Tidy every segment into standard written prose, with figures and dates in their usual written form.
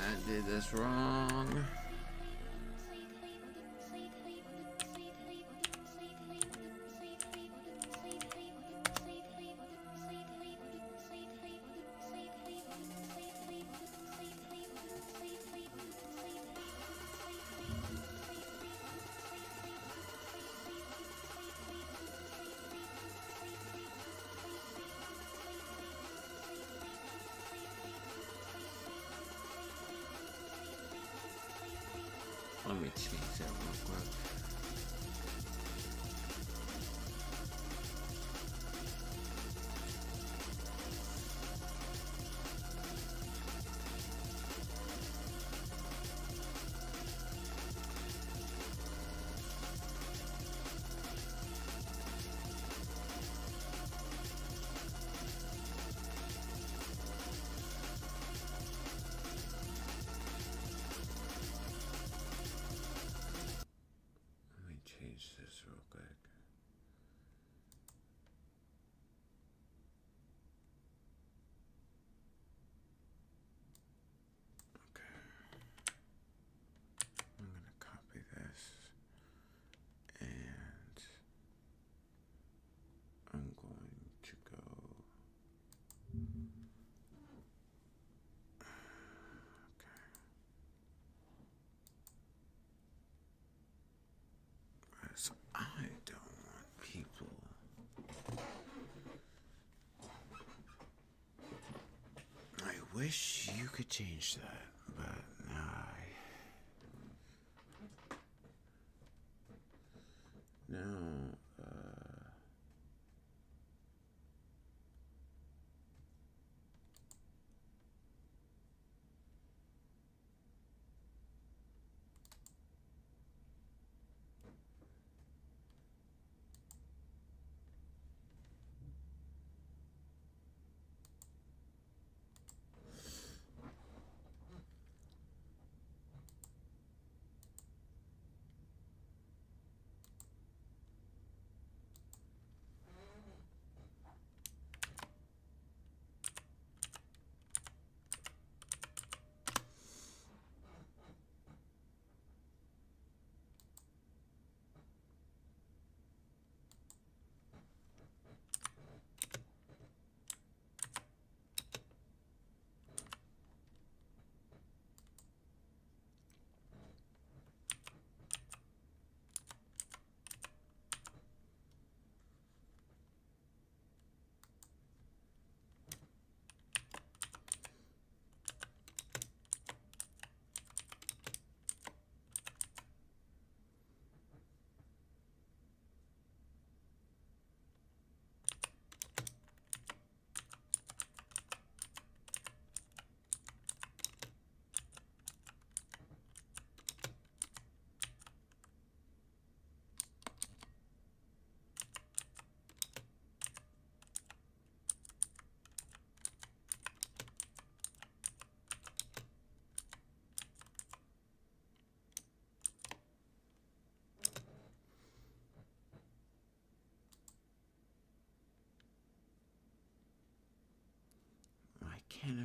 I did this wrong. Let me change that real quick. Change this real quick. Okay. I'm going to copy this and I'm going to go. So I don't want people. I wish you could change that, but no. Why can't I?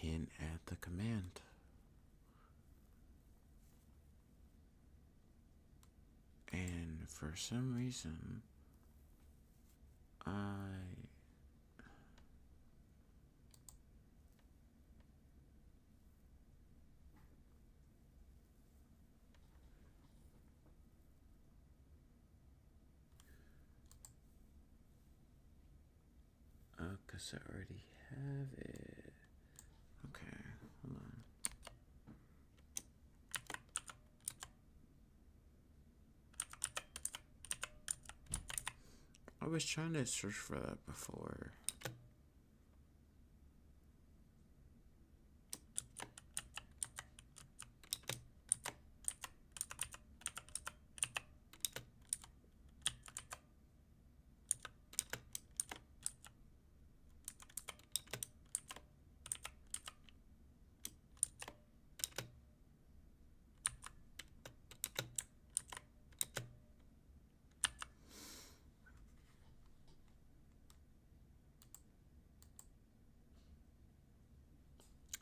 can't add the command. And for some reason, because I already have it. Okay, hold on. I was trying to search for that before.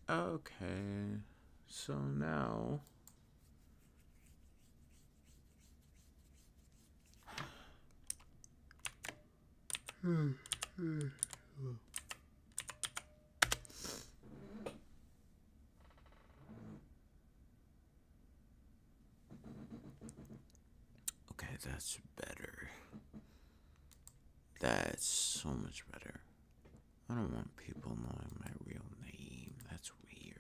Okay, so now okay, that's better. That's so much better. I don't want people knowing my real name. That's weird.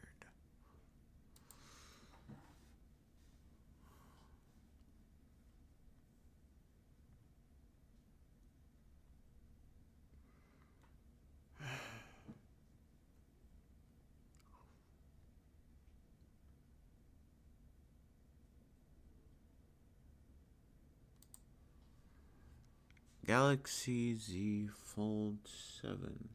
Galaxy Z Fold 7.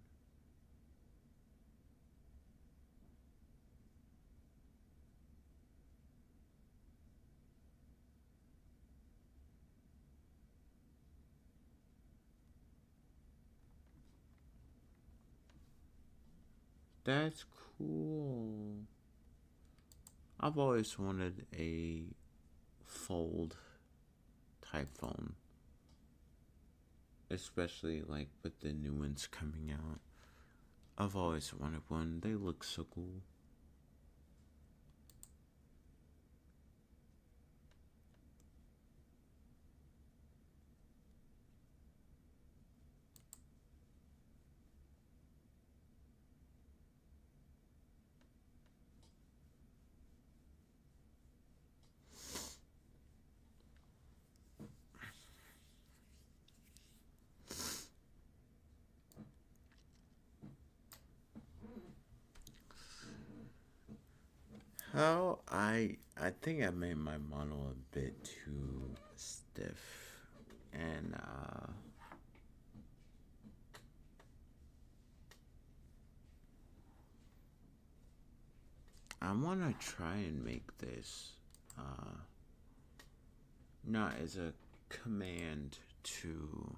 That's cool. I've always wanted a fold type phone, especially like with the new ones coming out. I've always wanted one. They look so cool. How I think I made my model a bit too stiff, and I want to try and make this not as a command to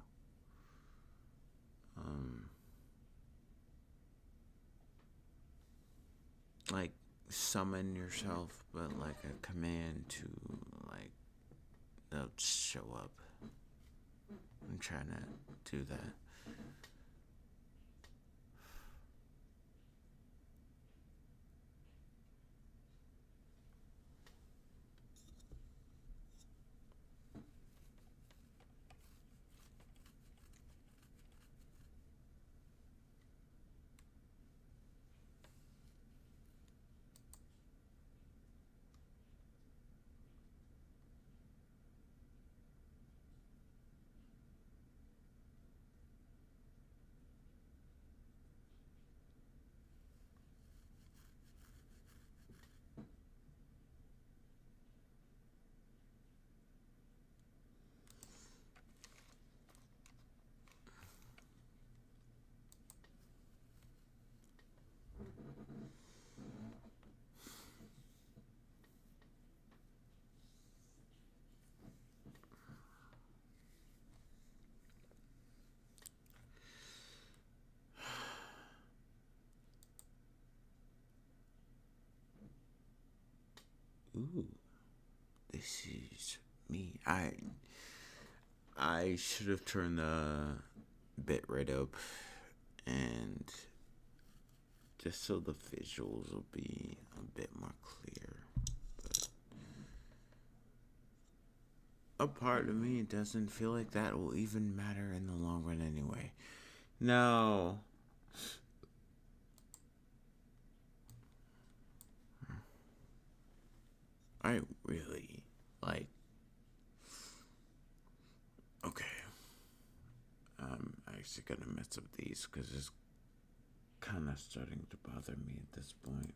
like summon yourself, but like a command to like they'll show up. I'm trying to do that. ooh, this is me. I should have turned the bit rate up, and just so the visuals will be a bit more clear. But a part of me doesn't feel like that will even matter in the long run anyway. No. I really like. Okay. I'm actually gonna mess up these because it's kind of starting to bother me at this point.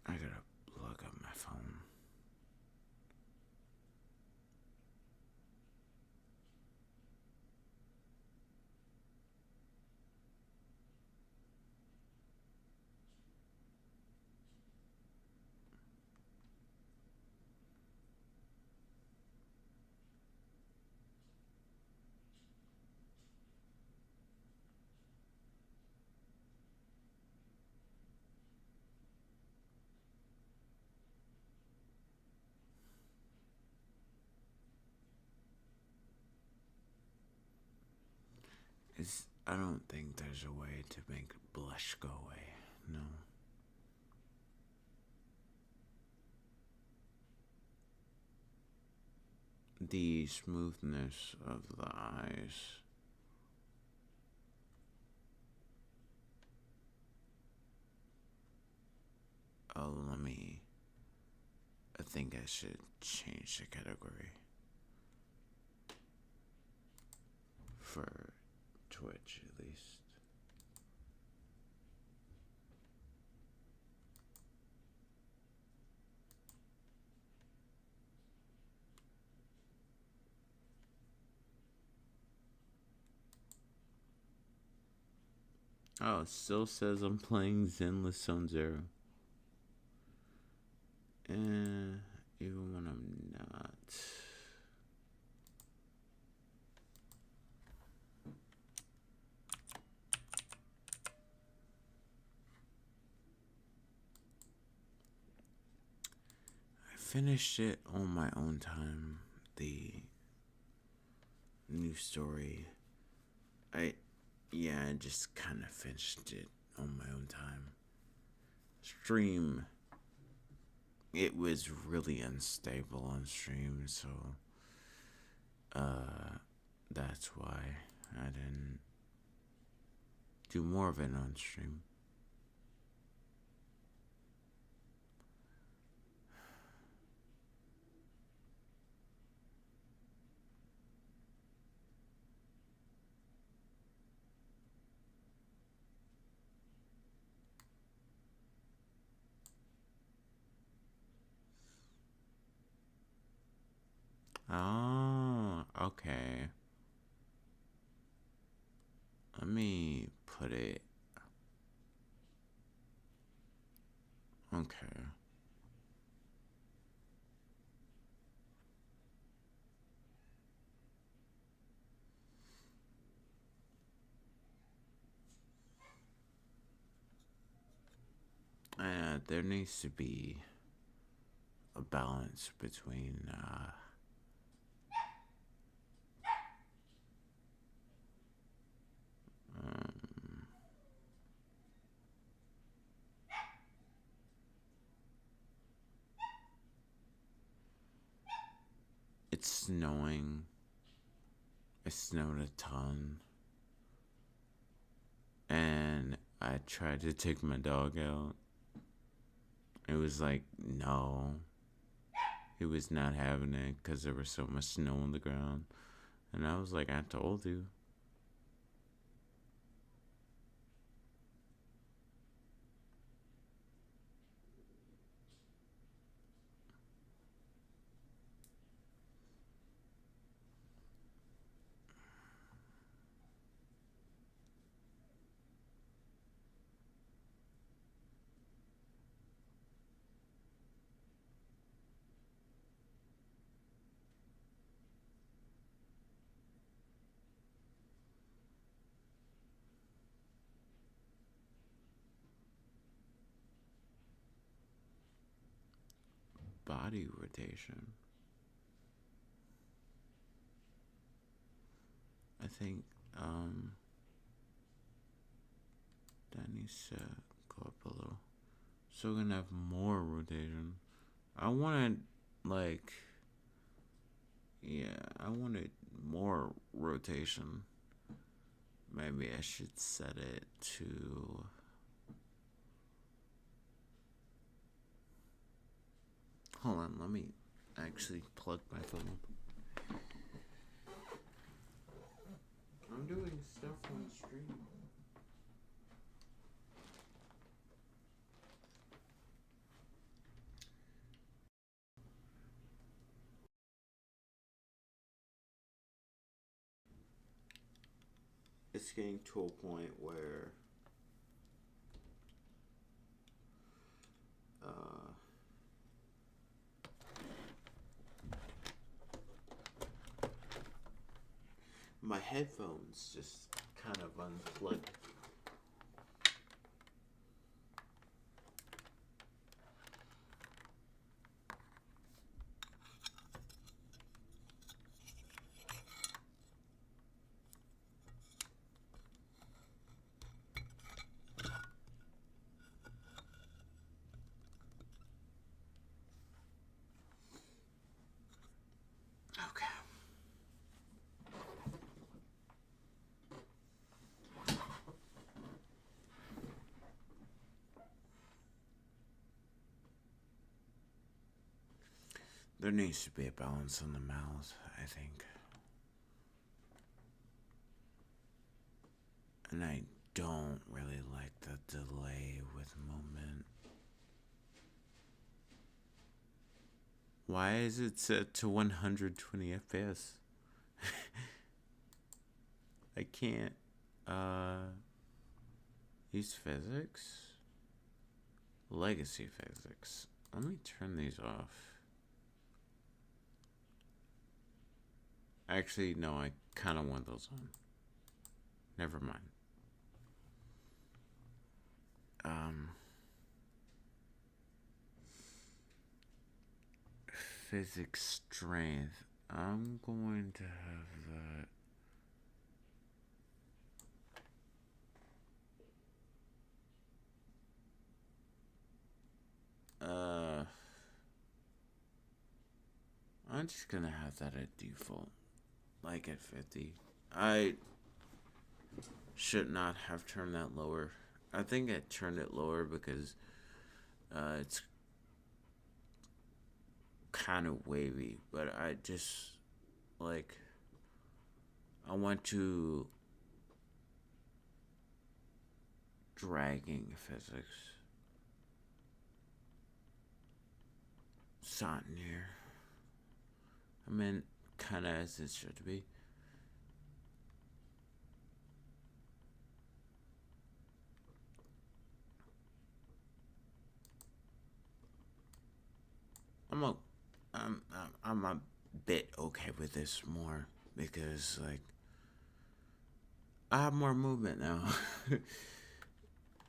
I gotta plug up my phone. I don't think there's a way to make blush go away. No. The smoothness of the eyes. Oh, I think I should change the category for Twitch at least. Oh, it still says I'm playing Zenless Zone Zero. Even when I'm not. I finished it on my own time. The new story. I just kind of finished it on my own time. Stream. It was really unstable on stream, so that's why I didn't do more of it on stream. Oh, okay. Let me put it. Okay. There needs to be a balance between it's snowing. It snowed a ton. And I tried to take my dog out. It was like, no. He was not having it because there was so much snow on the ground. And I was like, I told you. body rotation. I think that needs to go up a little. So we're gonna have more rotation. I wanted like, yeah, I wanted more rotation. Maybe I should set it to, hold on, let me actually plug my phone. I'm doing stuff on stream. It's getting to a point where my headphones just kind of unplugged. Okay. There needs to be a balance on the mouth, I think. And I don't really like the delay with movement. Why is it set to 120 FPS? I can't use physics? Legacy physics. Let me turn these off. Actually, no, I kind of want those on. Never mind. Physics strength. I'm going to have that. I'm just gonna have that at default, like at 50. I should not have turned that lower. I think I turned it lower because it's kind of wavy, but I just like, I want to dragging physics. It's not near. I mean, kind of as it should be. I'm a bit okay with this more because like I have more movement now.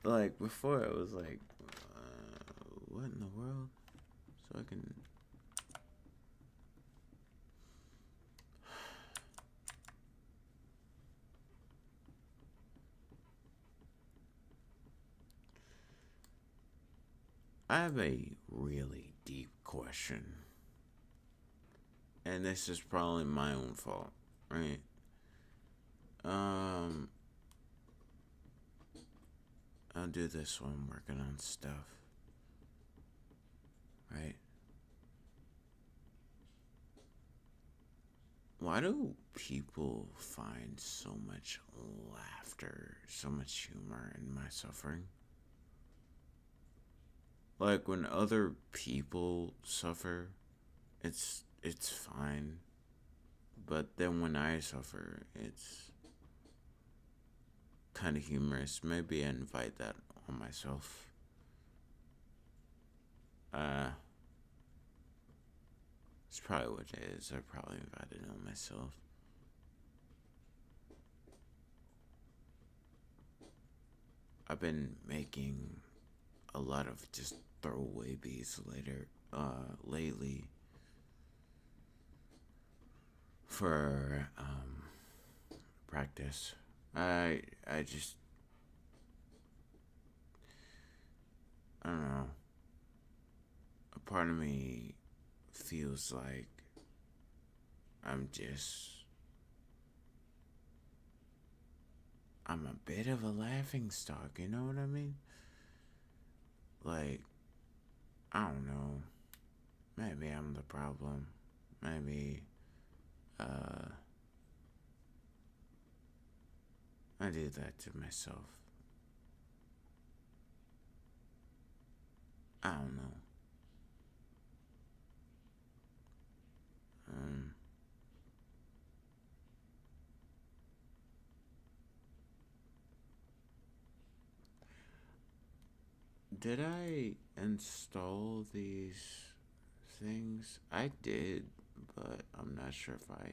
Like before, it was like, what in the world? So I can. I have a really deep question. And this is probably my own fault, right? I'll do this while I'm working on stuff. Right? Why do people find so much laughter, so much humor in my suffering? Like when other people suffer, it's fine. But then when I suffer, it's kind of humorous. Maybe I invite that on myself. It's probably what it is. I probably invited it on myself. I've been making a lot of just throwaway beats lately for practice. I just I don't know. A part of me feels like I'm just I'm a bit of a laughing stock, you know what I mean? Like, I don't know. Maybe I'm the problem. Maybe uh I do that to myself. I don't know. Um did I install these things? I did, but I'm not sure if I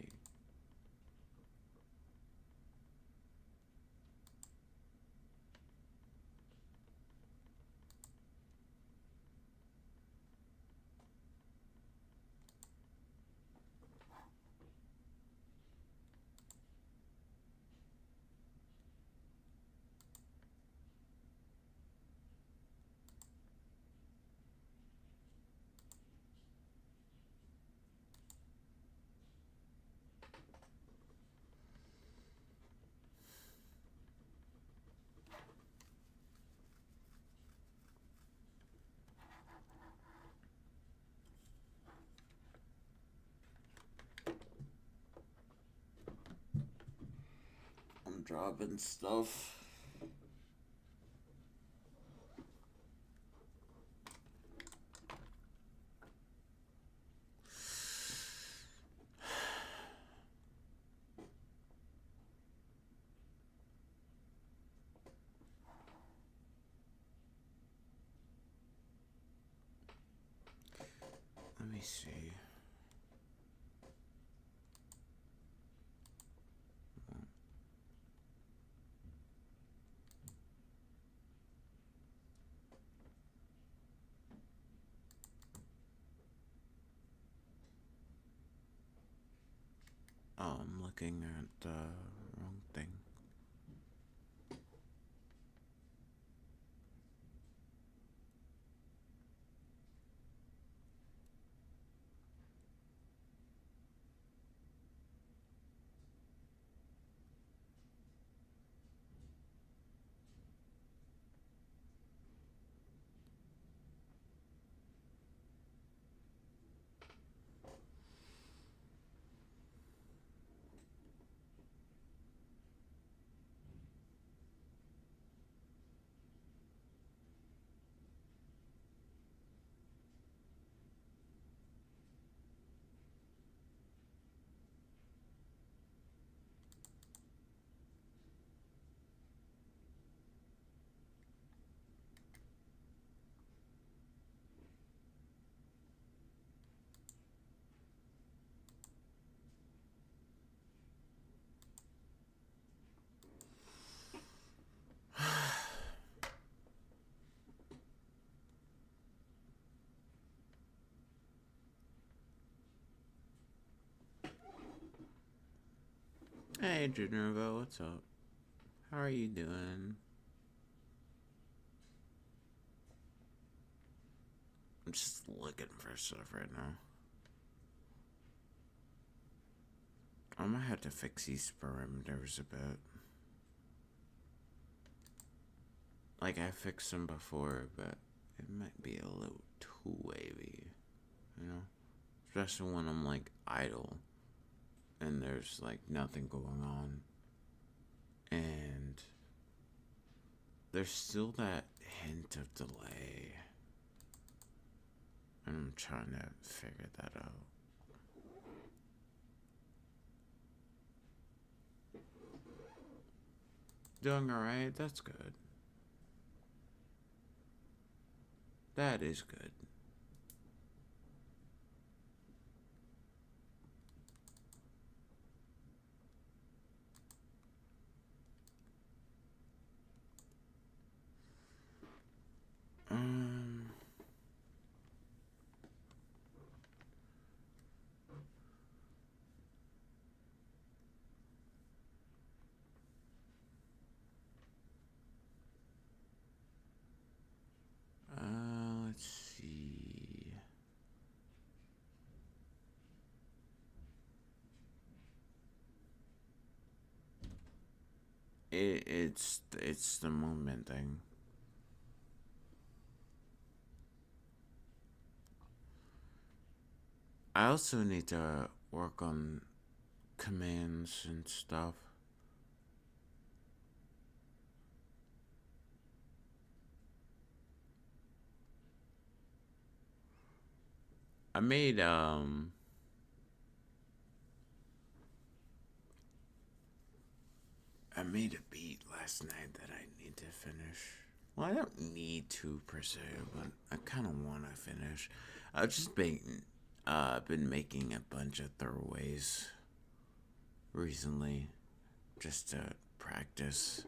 I'm dropping stuff. Let me see. Oh, I'm looking at the wrong thing. Hey, Genervo, what's up? How are you doing? I'm just looking for stuff right now. I might have to fix these perimeters a bit. Like, I fixed them before, but it might be a little too wavy, you know? Especially when I'm, like, idle and there's, like, nothing going on. And there's still that hint of delay. And I'm trying to figure that out. Doing alright? That's good. That is good. Um, It's the movement thing. I also need to work on commands and stuff. I made I made a beat last night that I need to finish. Well, I don't need to per se, but I kind of want to finish. I've just been making a bunch of throwaways recently, just to practice.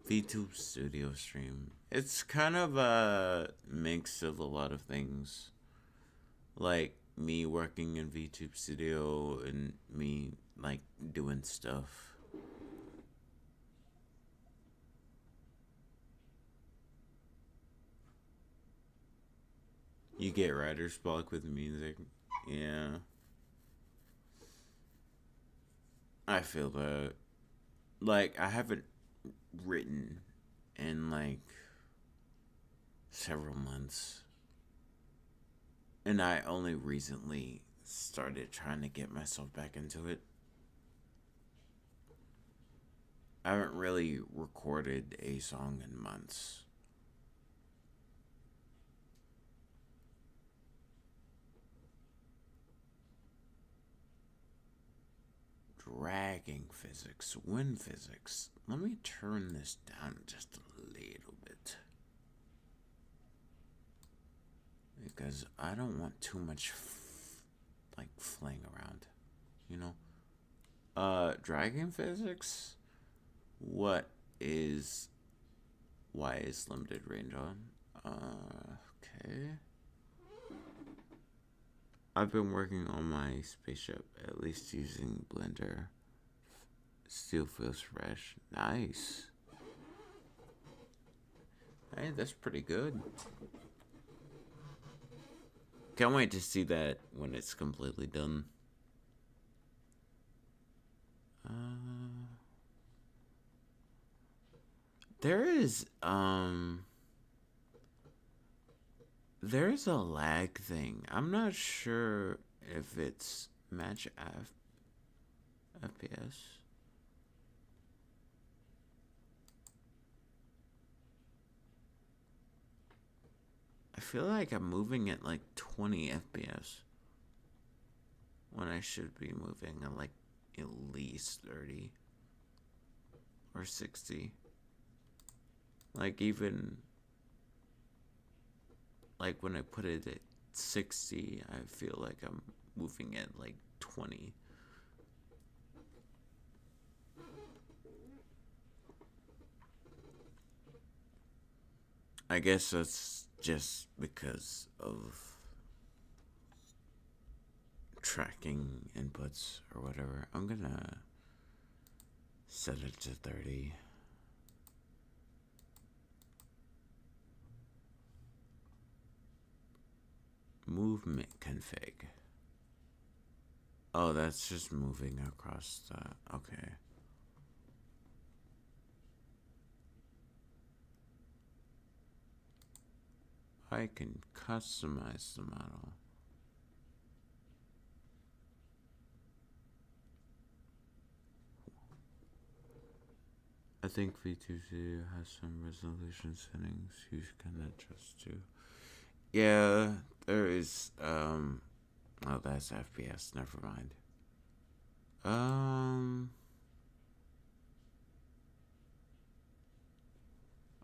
VTube Studio Stream. It's kind of a mix of a lot of things, like me working in VTube Studio and me like doing stuff. You get writer's block with music. Yeah. I feel that. Like, I haven't written in like several months. And I only recently started trying to get myself back into it. I haven't really recorded a song in months. Dragging physics, wind physics. Let me turn this down just a little bit. Because I don't want too much like flaying around, you know? Dragging physics? Why is limited range on? Okay. I've been working on my spaceship, at least using Blender. Still feels fresh. Nice. Hey, that's pretty good. Can't wait to see that when it's completely done. There is there's a lag thing. I'm not sure if it's match FPS. I feel like I'm moving at like 20 FPS when I should be moving at like at least 30 or 60. Like, even like when I put it at 60, I feel like I'm moving at like 20. I guess that's just because of tracking inputs or whatever. I'm gonna set it to 30. Movement config. Oh, that's just moving across the... Okay. I can customize the model. I think V2C has some resolution settings you can adjust to. Yeah, there is, oh, that's FPS, never mind.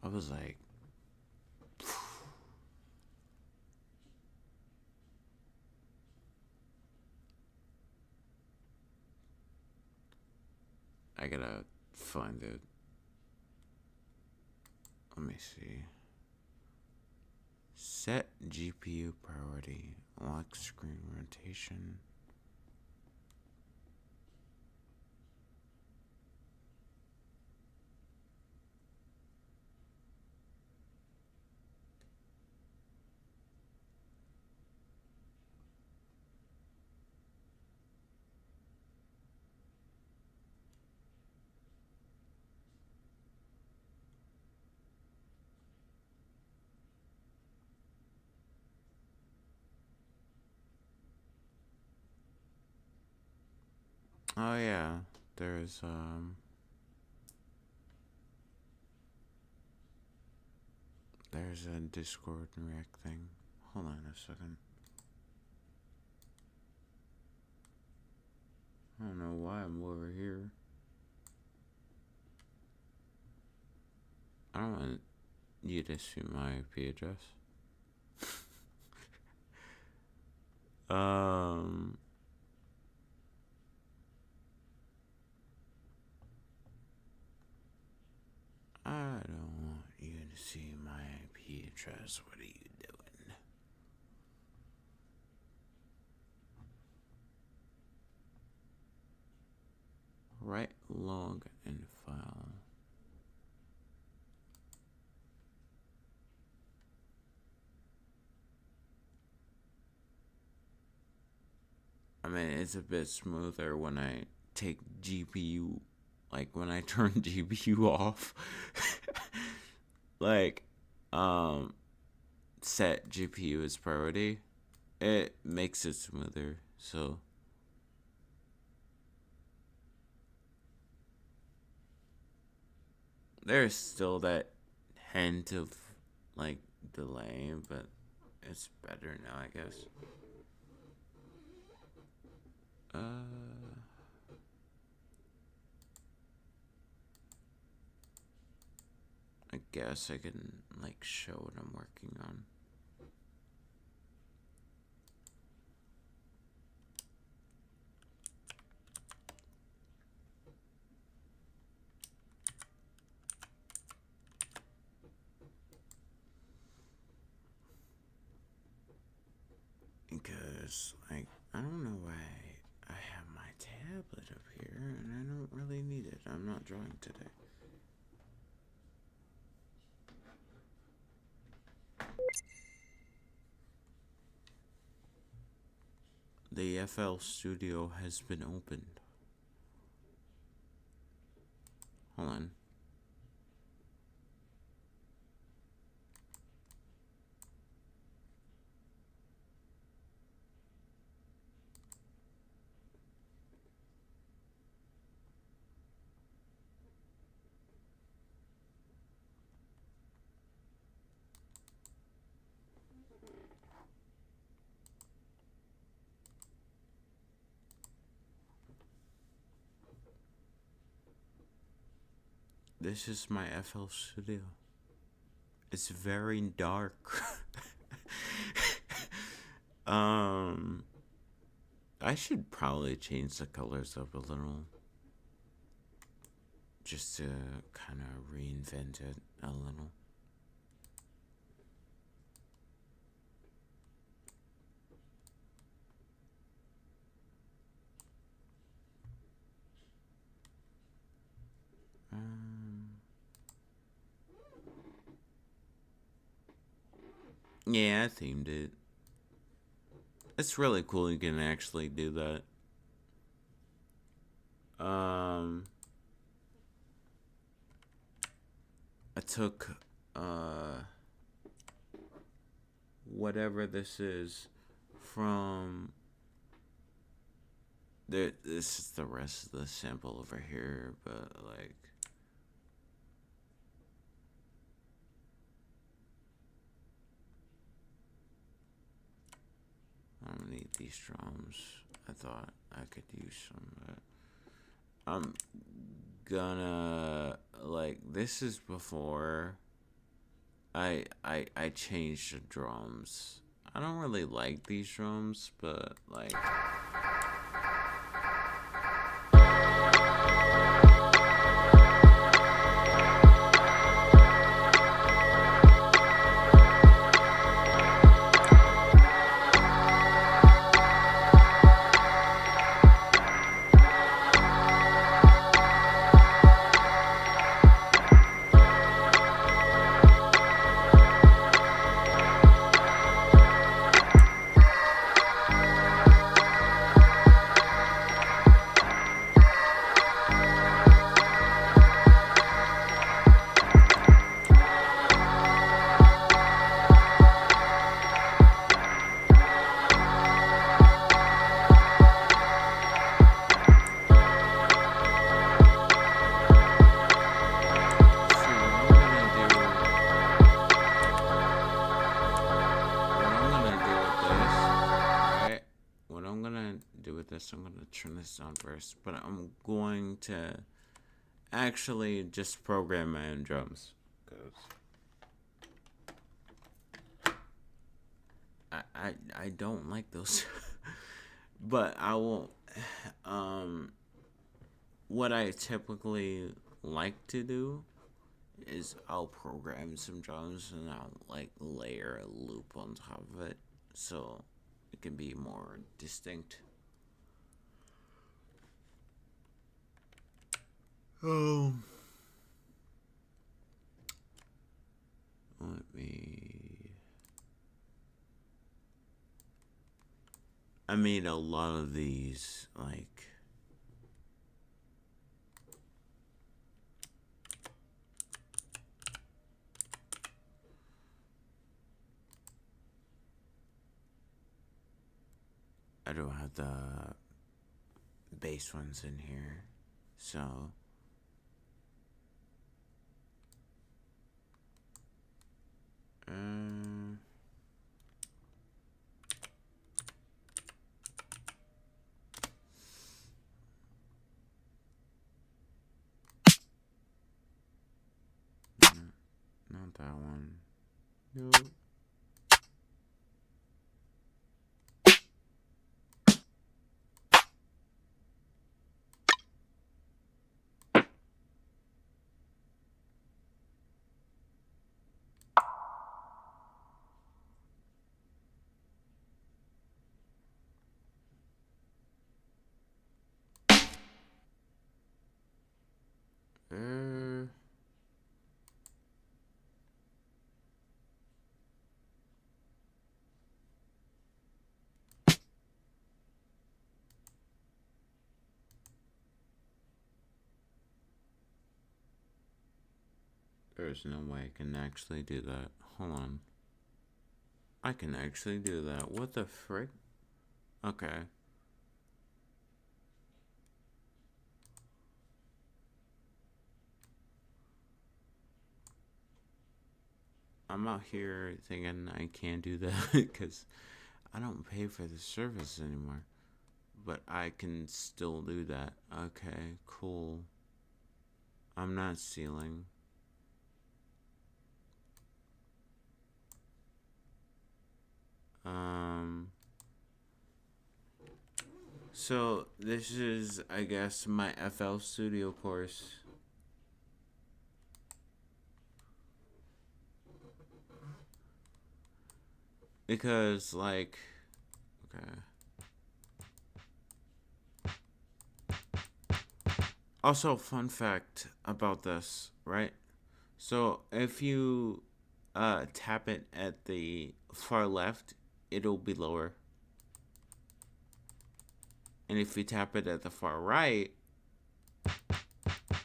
I was like, I gotta find it. Let me see. Set GPU priority. Lock screen rotation. Oh yeah, there's a Discord and React thing. Hold on a second. I don't know why I'm over here. I don't want you to see my IP address. I don't want you to see my IP address. What are you doing? Right log and file. I mean, it's a bit smoother when I take GPU, like when I turn GPU off. Like, set GPU as priority. It makes it smoother, so. There's still that hint of, like, delay, but it's better now, I guess. I guess I can, like, show what I'm working on. Because, like, I don't know why I have my tablet up here and I don't really need it. I'm not drawing today. The FL Studio has been opened. Hold on. This is my FL Studio. It's very dark. I should probably change the colors up a little. Just to kind of reinvent it a little. Yeah, I themed it. It's really cool you can actually do that. I took whatever this is from this is the rest of the sample over here, but like I don't need these drums. I thought I could use some, but I'm gonna, like, this is before I changed the drums. I don't really like these drums, but like this. I'm gonna turn this down first, but I'm going to actually just program my own drums. I don't like those, but I will. What I typically like to do is I'll program some drums and I'll like layer a loop on top of it so it can be more distinct. Let me. I made a lot of these, like. I don't have the bass ones in here, so. Not that one. Nope. There's no way I can actually do that. Hold on. I can actually do that. What the frick? Okay. I'm out here thinking I can't do that because I don't pay for the service anymore. But I can still do that. Okay, cool. I'm not stealing. So this is, I guess, my FL Studio course. Because, like, okay. Also, fun fact about this, right? So if you tap it at the far left, it'll be lower. And if you tap it at the far right,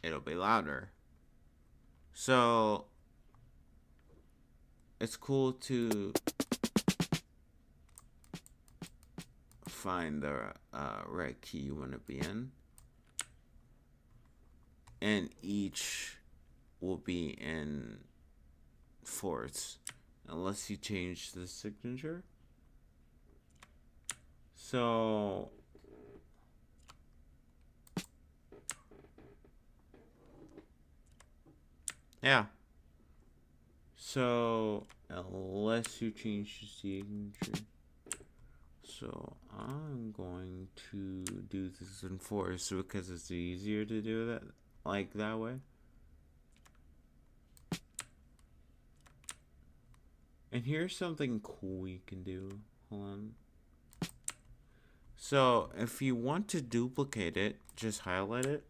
it'll be louder. So it's cool to find the right key you want to be in. And each will be in fourths, unless you change the signature. So yeah. So unless you change the signature. So I'm going to do this in fourths because it's easier to do that like that way. And here's something cool you can do. Hold on. So if you want to duplicate it, just highlight it,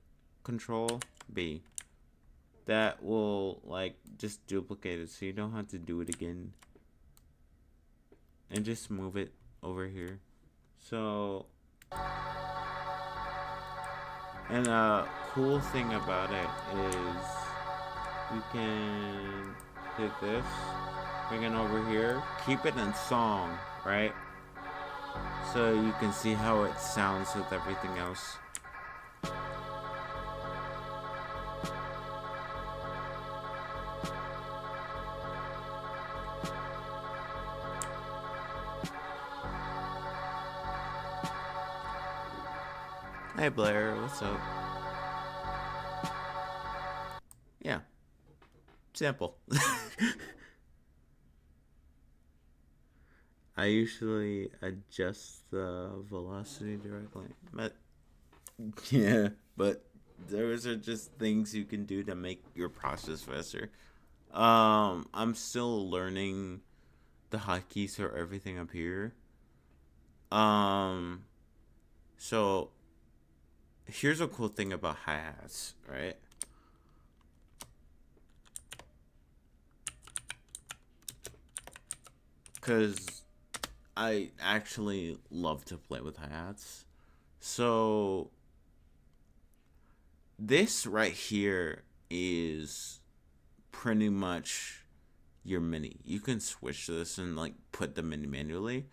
Control B. That will like just duplicate it so you don't have to do it again. And just move it over here. So, and a cool thing about it is you can hit this, bring it over here, keep it in song, right? So you can see how it sounds with everything else. Hey Blair, what's up? Yeah, sample. I usually adjust the velocity directly. But yeah, but those are just things you can do to make your process faster. I'm still learning the hotkeys for everything up here. Um, so here's a cool thing about hi-hats, right? Because I actually love to play with hi-hats. So this right here is pretty much your MIDI. You can switch this and like put them in manually,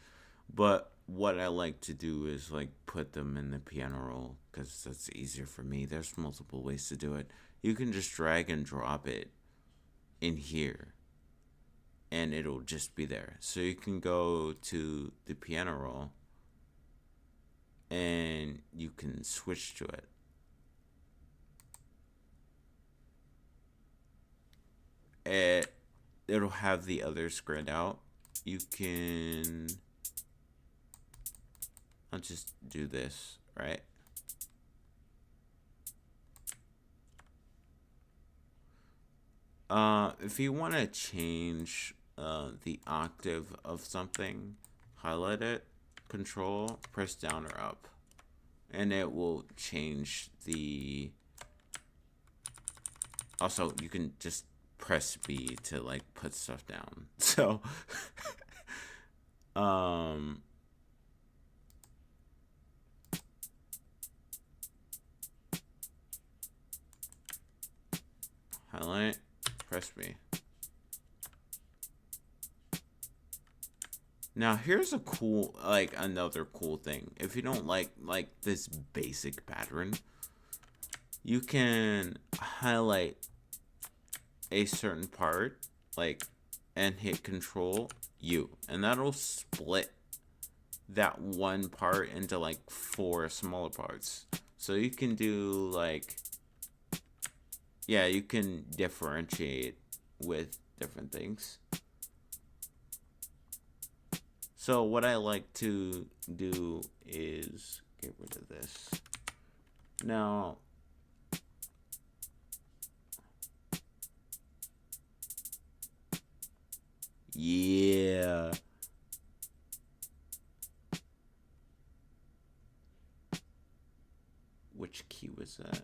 but what I like to do is like put them in the piano roll because that's easier for me. There's multiple ways to do it. You can just drag and drop it in here and it'll just be there. So you can go to the piano roll and you can switch to it. It'll have the others spread out. You can, I'll just do this, right? If you want to change the octave of something, highlight it, control, press down or up, and it will change the. Also, you can just press B to like put stuff down. So, highlight, press B. Now here's a cool, like another cool thing. If you don't like this basic pattern, you can highlight a certain part, like, and hit Control U, and that'll split that one part into like 4 smaller parts. So you can do like, yeah, you can differentiate with different things. So what I like to do is get rid of this. Now, yeah. Which key was that?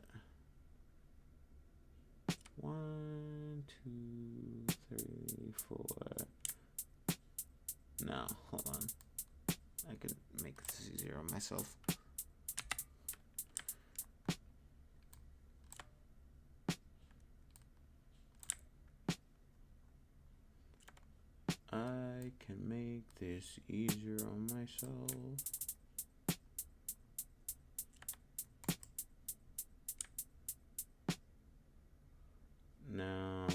1, 2, 3, 4. No, hold on. I can make this easier on myself. I can make this easier on myself. Now,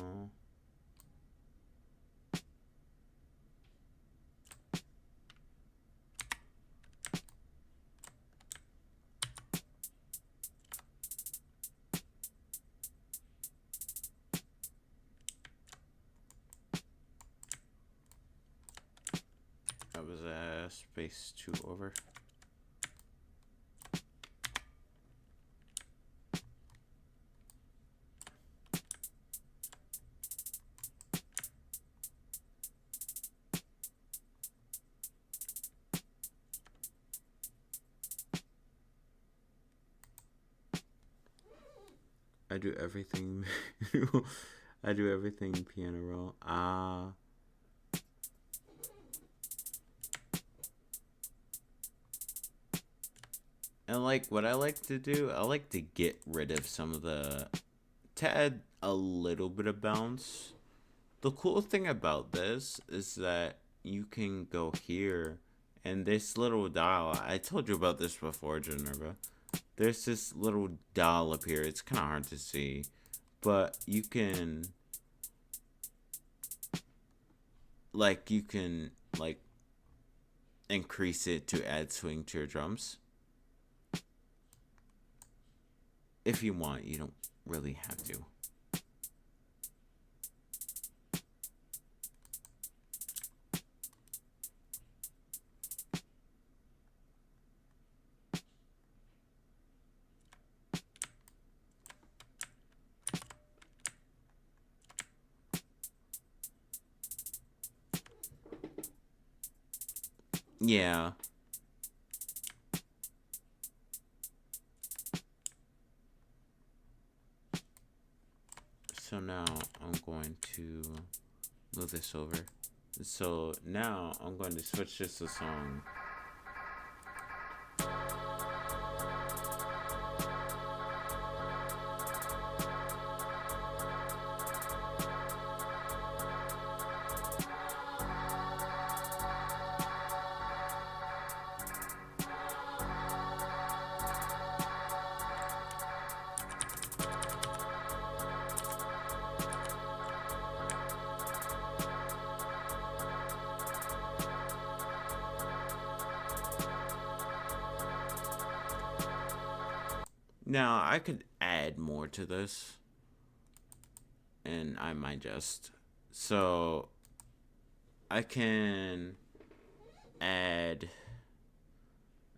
that was a space 2 over. I do everything. I do everything piano roll. And like what I like to do, I like to get rid of some of the, to add a little bit of bounce. The cool thing about this is that you can go here and this little dial, I told you about this before, Geneva. There's this little dial up here. It's kind of hard to see, but you can like increase it to add swing to your drums. if you want, you don't really have to. Yeah. So now I'm going to move this over. So now I'm going to switch this to song. Now I could add more to this, and I might just. So I can add.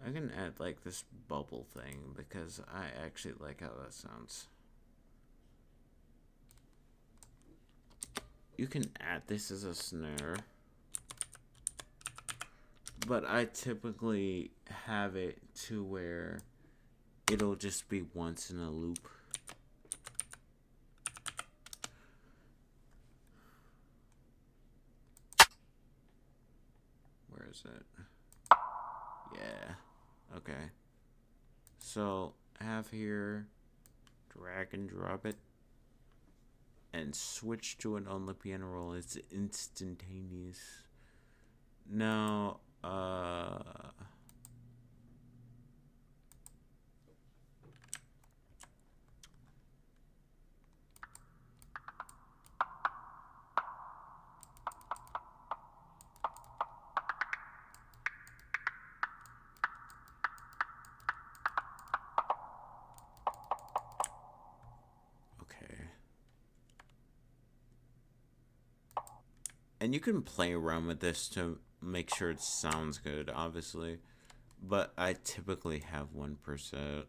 I can add like this bubble thing because I actually like how that sounds. You can add this as a snare, but I typically have it to where it'll just be once in a loop. Where is it? Yeah. Okay. So have here, drag and drop it, and switch to an on the piano roll. It's instantaneous. Now, okay. And you can play around with this to make sure it sounds good, obviously. But I typically have 1%.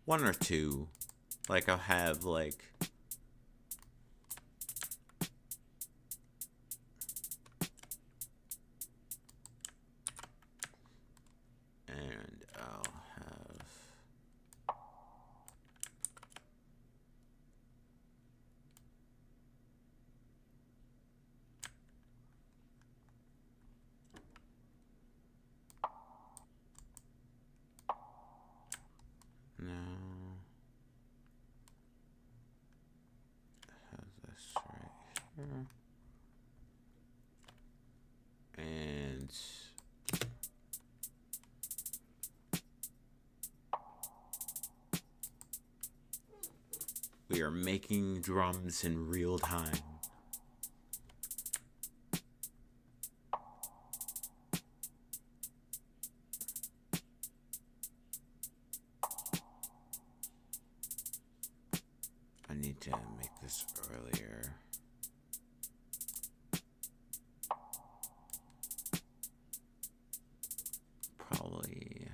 One or two. Like, I'll have, like... And I'll have... No. Have this right here. And we are making drums in real time. I need to make this earlier. Probably.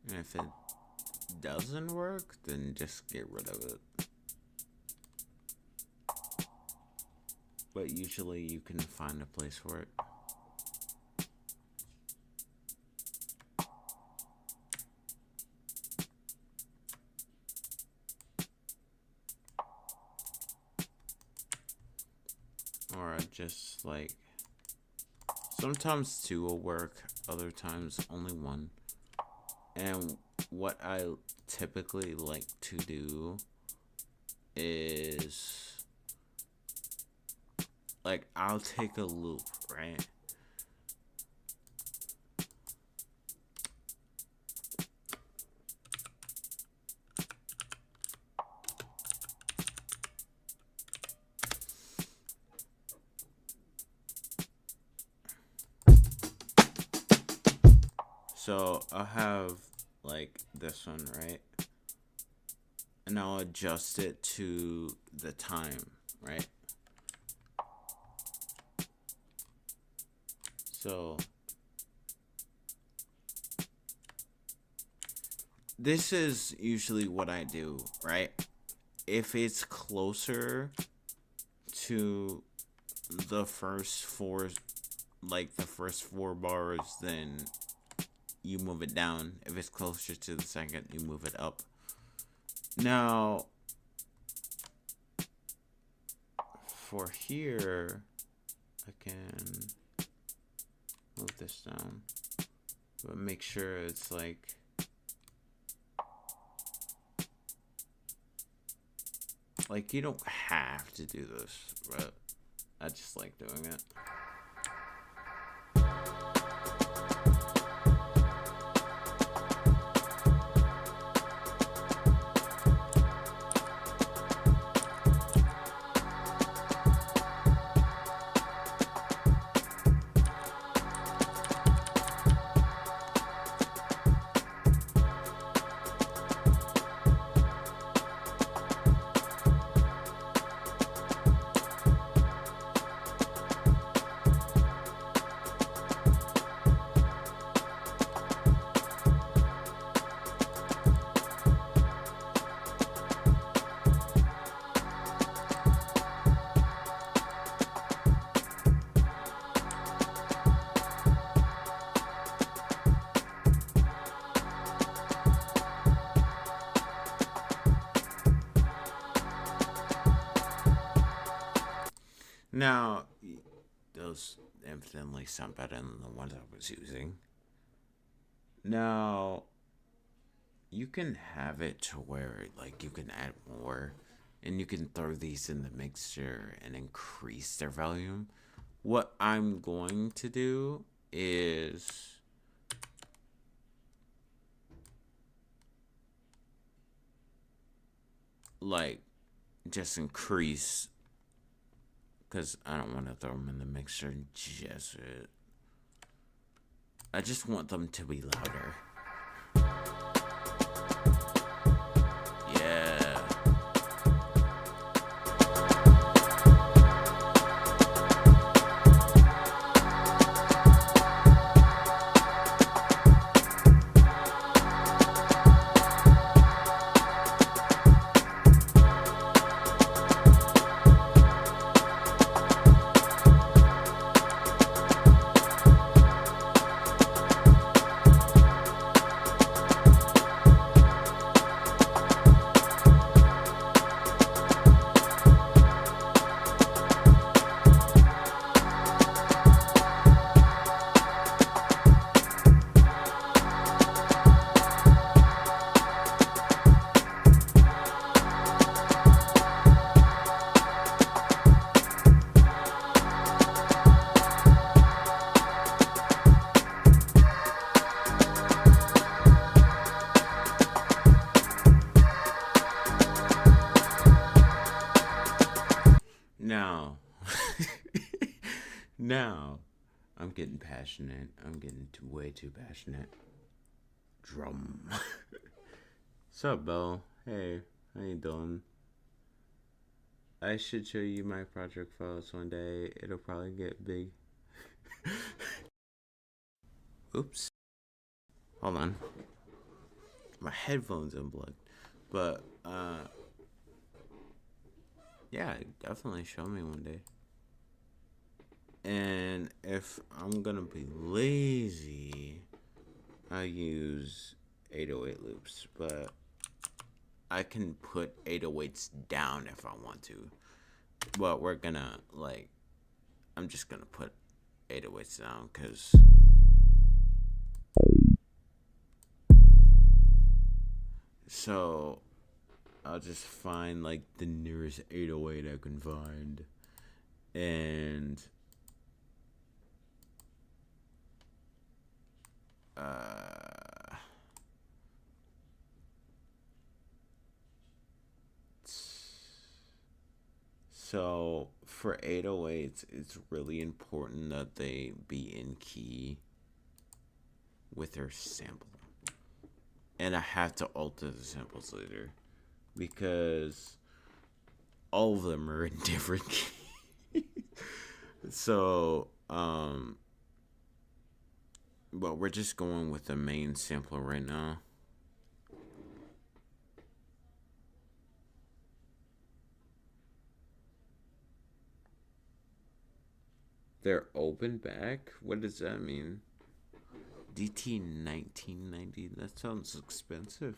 And if it doesn't work, then just get rid of it. But usually you can find a place for it. Or just like, sometimes two will work, other times only one. And what I typically like to do is, like, I'll take a loop, right? So I'll have like this one, right? And I'll adjust it to the time, right? So this is usually what I do, right? If it's closer to the first four, like the first 4 bars, then you move it down. If it's closer to the second, you move it up. Now, for here, I can move this down, but make sure it's like you don't have to do this, but I just like doing it. Now, those infinitely sound better than the ones I was using. Now, you can have it to where, like, you can add more, and you can throw these in the mixture and increase their volume. What I'm going to do is like just increase, because I don't want to throw them in the mixer just yet. I just want them to be louder. Yeah. Now, now, I'm getting passionate. I'm getting way too passionate. Drum. What's up, Bo? Hey, how you doing? I should show you my project files one day. It'll probably get big. Oops. Hold on. My headphones unplugged. But, yeah, definitely show me one day. And if I'm gonna be lazy, I use 808 loops, but I can put 808s down if I want to. But we're gonna, like, I'm just gonna put 808s down, because so I'll just find, like, the nearest 808 I can find. And so for 808s, it's really important that they be in key. with her sample. And I have to alter the samples later because all of them are in different keys. So, but we're just going with the main sampler right now. They're open back? What does that mean? DT 1990? That sounds expensive.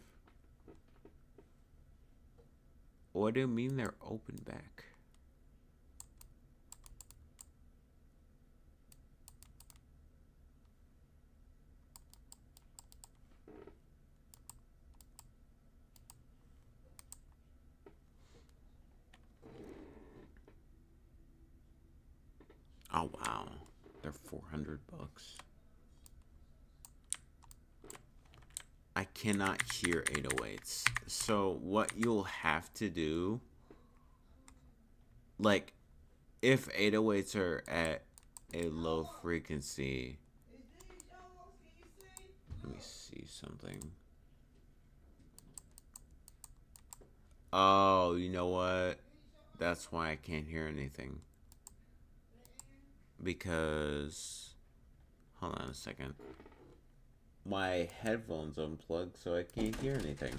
What do you mean they're open back? Oh wow, they're $400. I cannot hear 808s. So what you'll have to do, like, if 808s are at a low frequency, let me see something. Oh, you know what? That's why I can't hear anything. Because, hold on a second. My headphones unplugged, so I can't hear anything.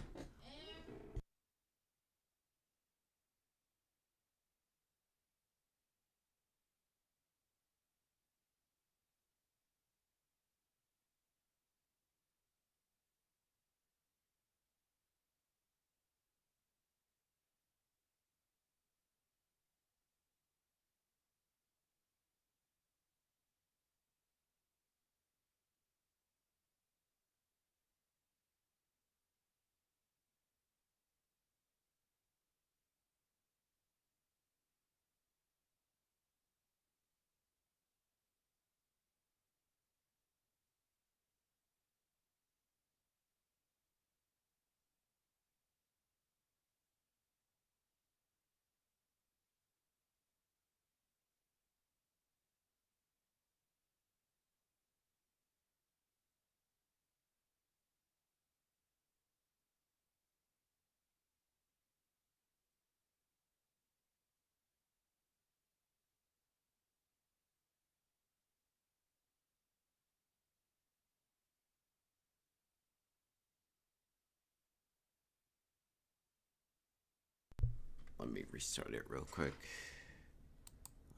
Let me restart it real quick.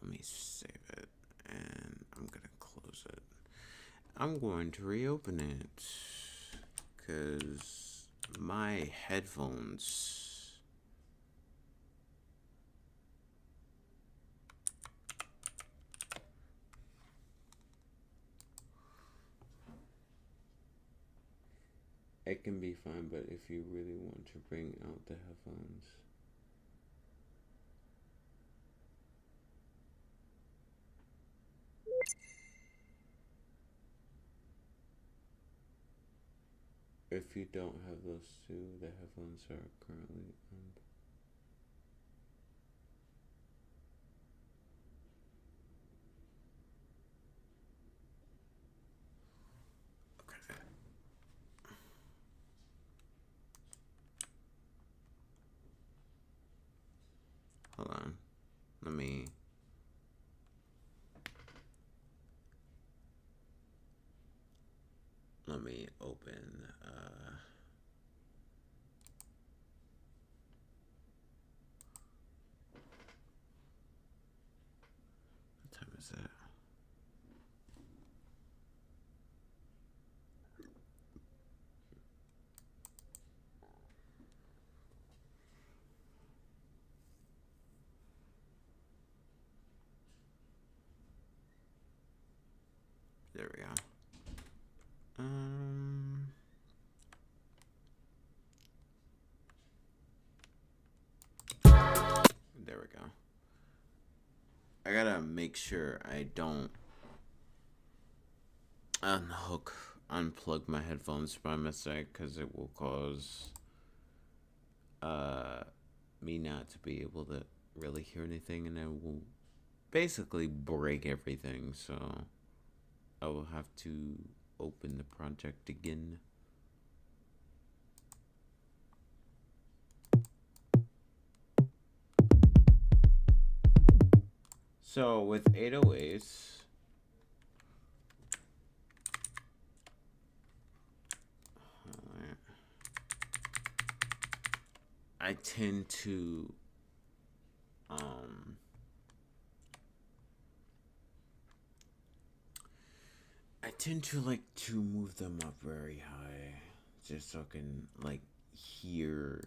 Let me save it, and I'm gonna close it. I'm going to reopen it, because my headphones... It can be fine, but if you really want to bring out the headphones... If you don't have those two, the headphones are currently on. Okay. Hold on. Let me open what time is it? There we go. There we go. I gotta make sure I don't unplug my headphones by mistake, because it will cause me not to be able to really hear anything, and it will basically break everything. So I will have to open the project again. So with 808s, I tend to like to move them up very high, just so I can like hear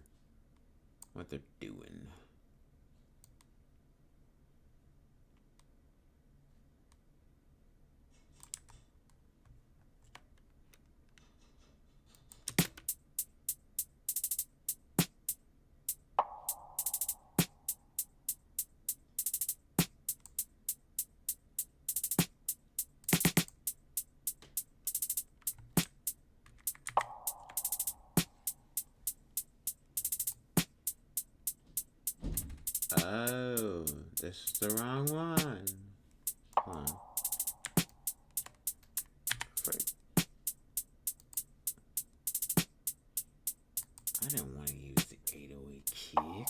what they're doing. Oh, this is the wrong one. Hold on. Frick. I didn't want to use the 808 kick.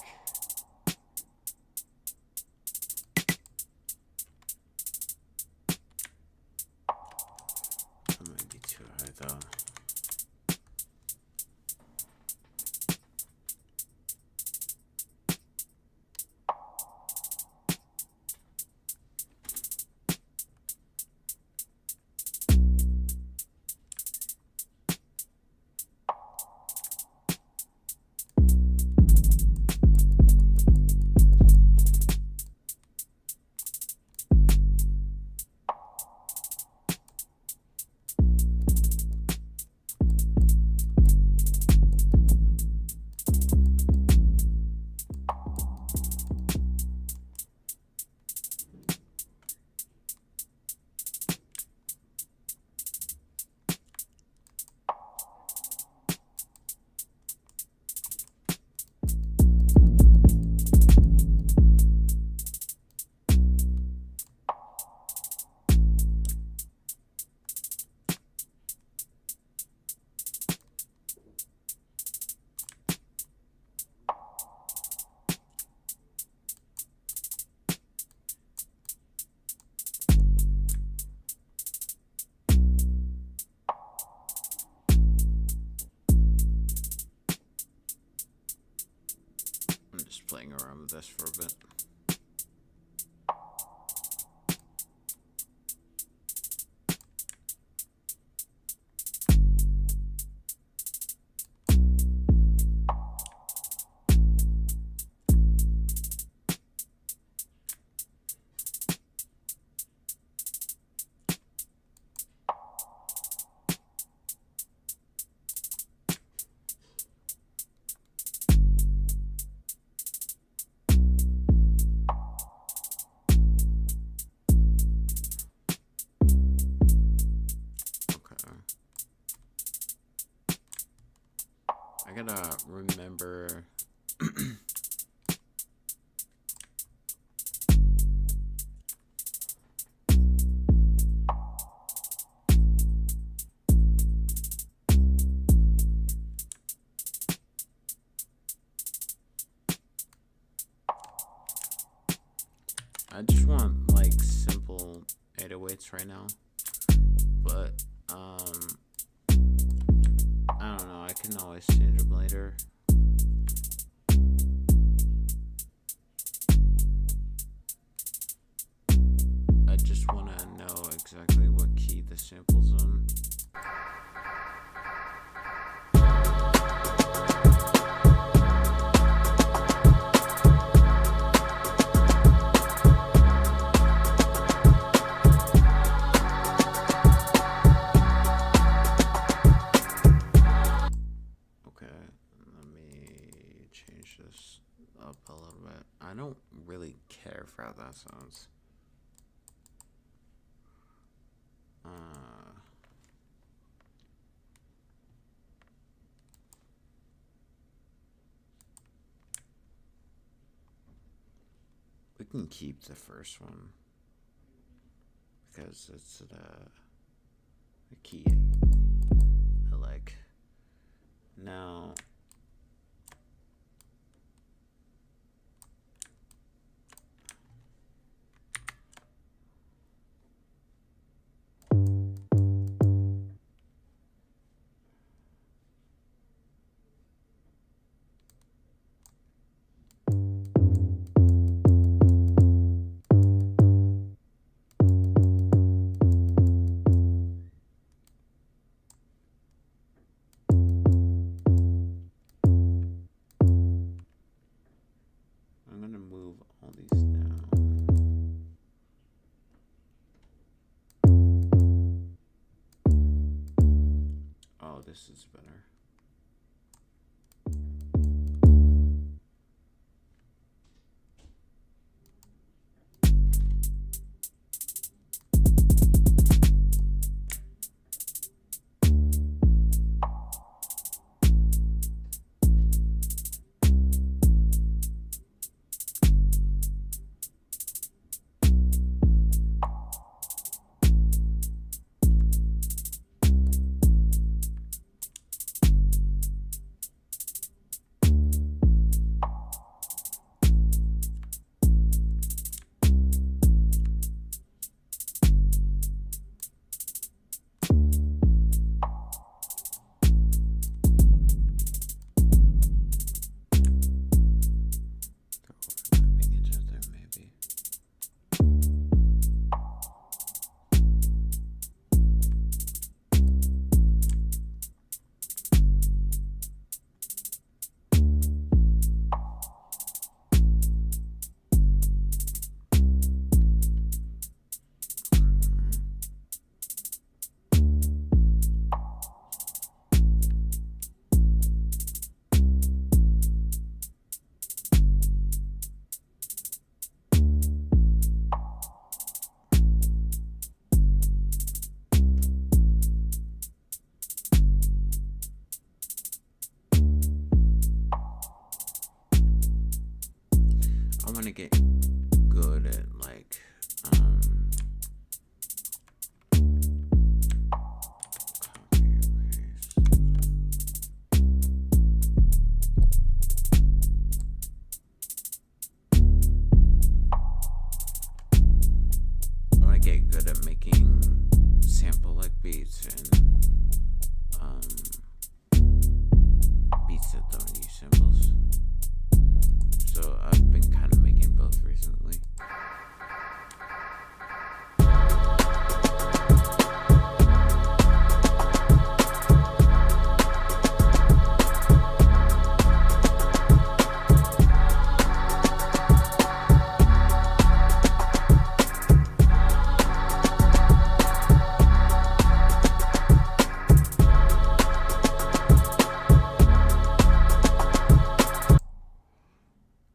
That might be too high though. I'm just playing around with this for a bit. I gotta remember I just want like simple 808s right now, but I don't know, I can always change them later. I just want to know exactly what key the sample's in. Up a little bit. I don't really care for how that sounds. We can keep the first one because it's the key I like. Now, I'm gonna move all these down. Oh, this is better. I want to get good at like copy and paste. I want to get good at making sample like beats and beats that don't use symbols. So I've been kind of making both recently.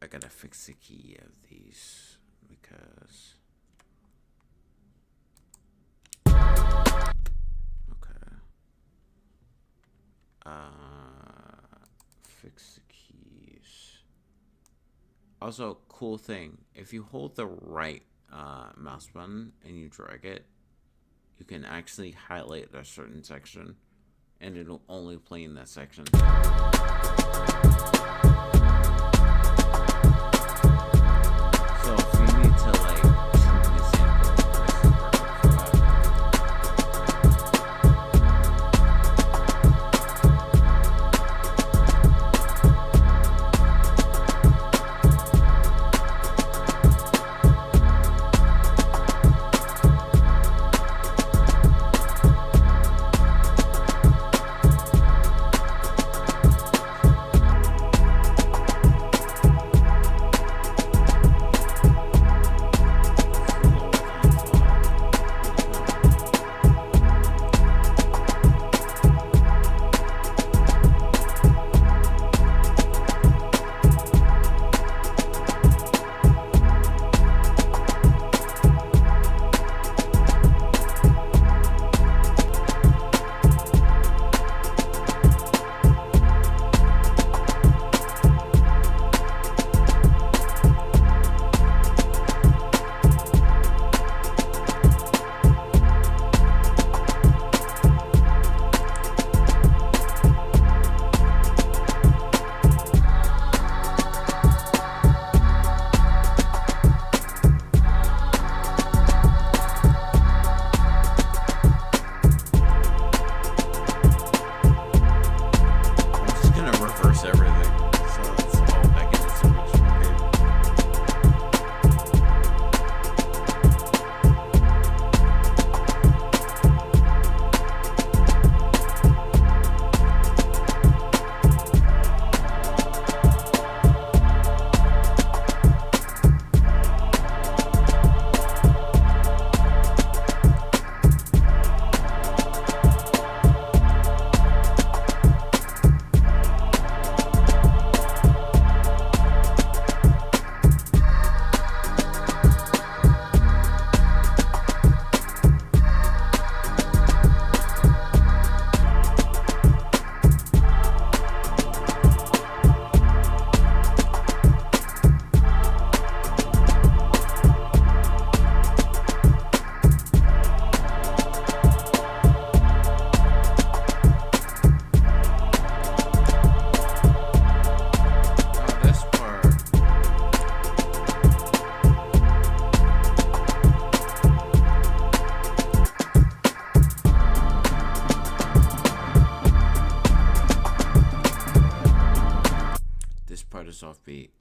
I gotta fix the key of these because okay. Fix the keys. Also, cool thing, if you hold the right mouse button and you drag it, you can actually highlight a certain section and it'll only play in that section. So if you need to like tune the sample, this is perfect for that. soft beat.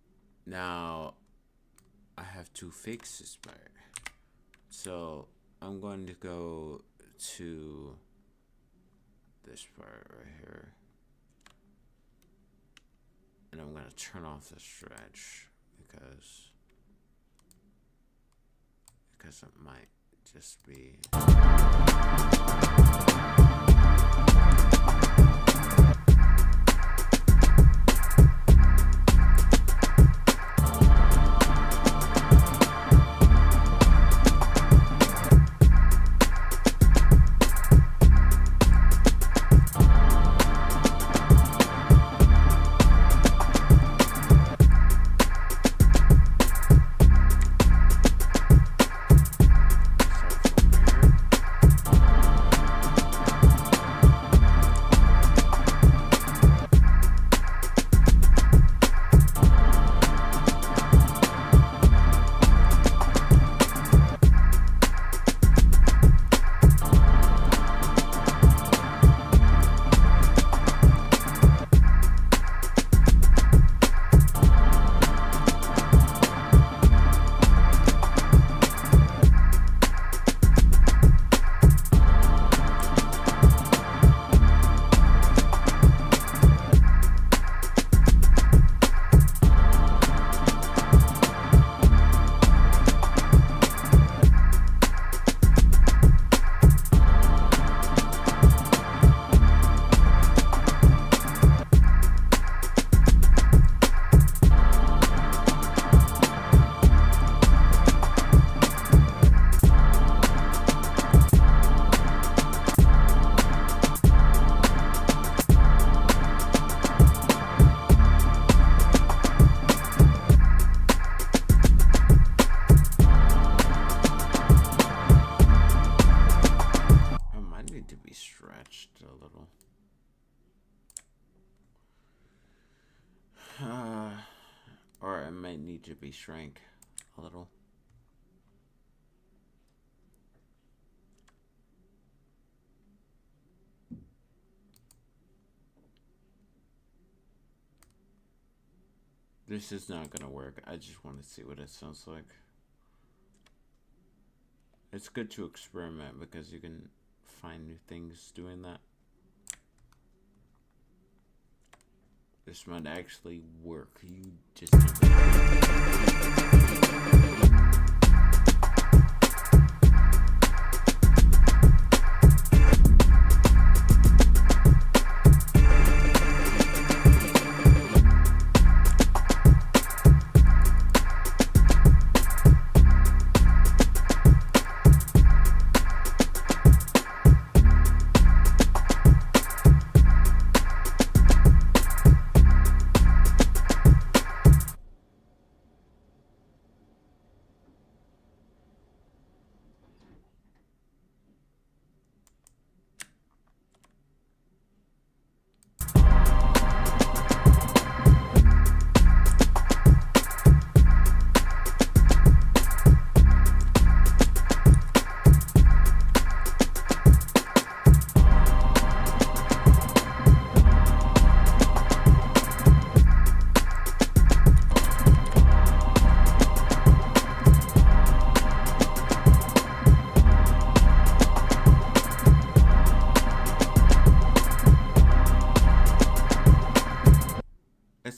Now I have to fix this part. So I'm going to go to this part right here. And I'm going to turn off the stretch because it might just be or it might need to be shrank a little. This is not gonna work. I just want to see what it sounds like. It's good to experiment because you can find new things doing that. This might actually work. You just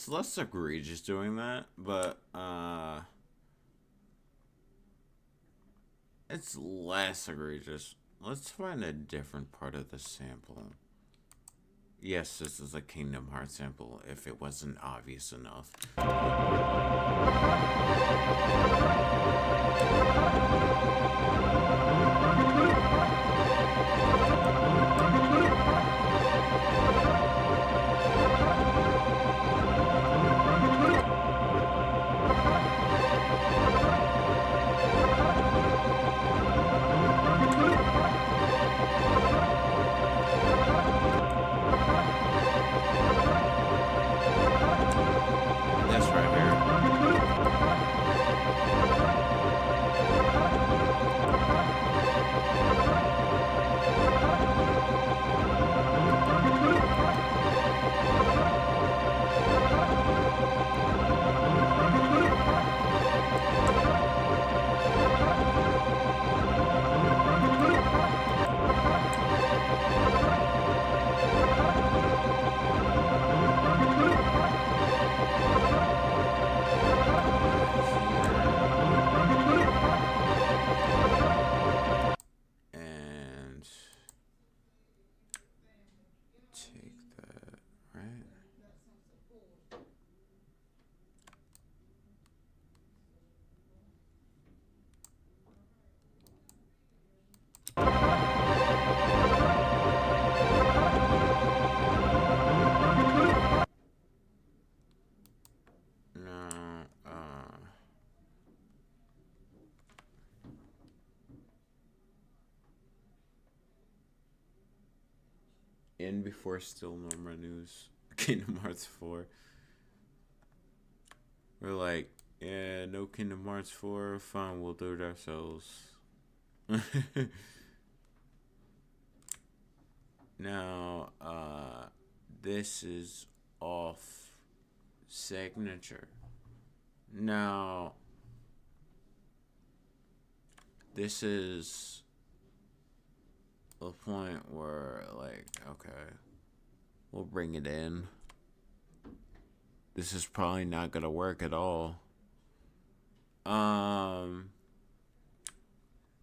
less egregious doing that, but it's less egregious. Let's find a different part of the sample. Yes, this is a Kingdom Hearts sample, if it wasn't obvious enough. That's right here. in before Still Normal News, Kingdom Hearts 4. We're like, yeah, no Kingdom Hearts 4, fine, we'll do it ourselves. Now, this is off signature. Now, this is the point where, like, okay, we'll bring it in. This is probably not gonna work at all.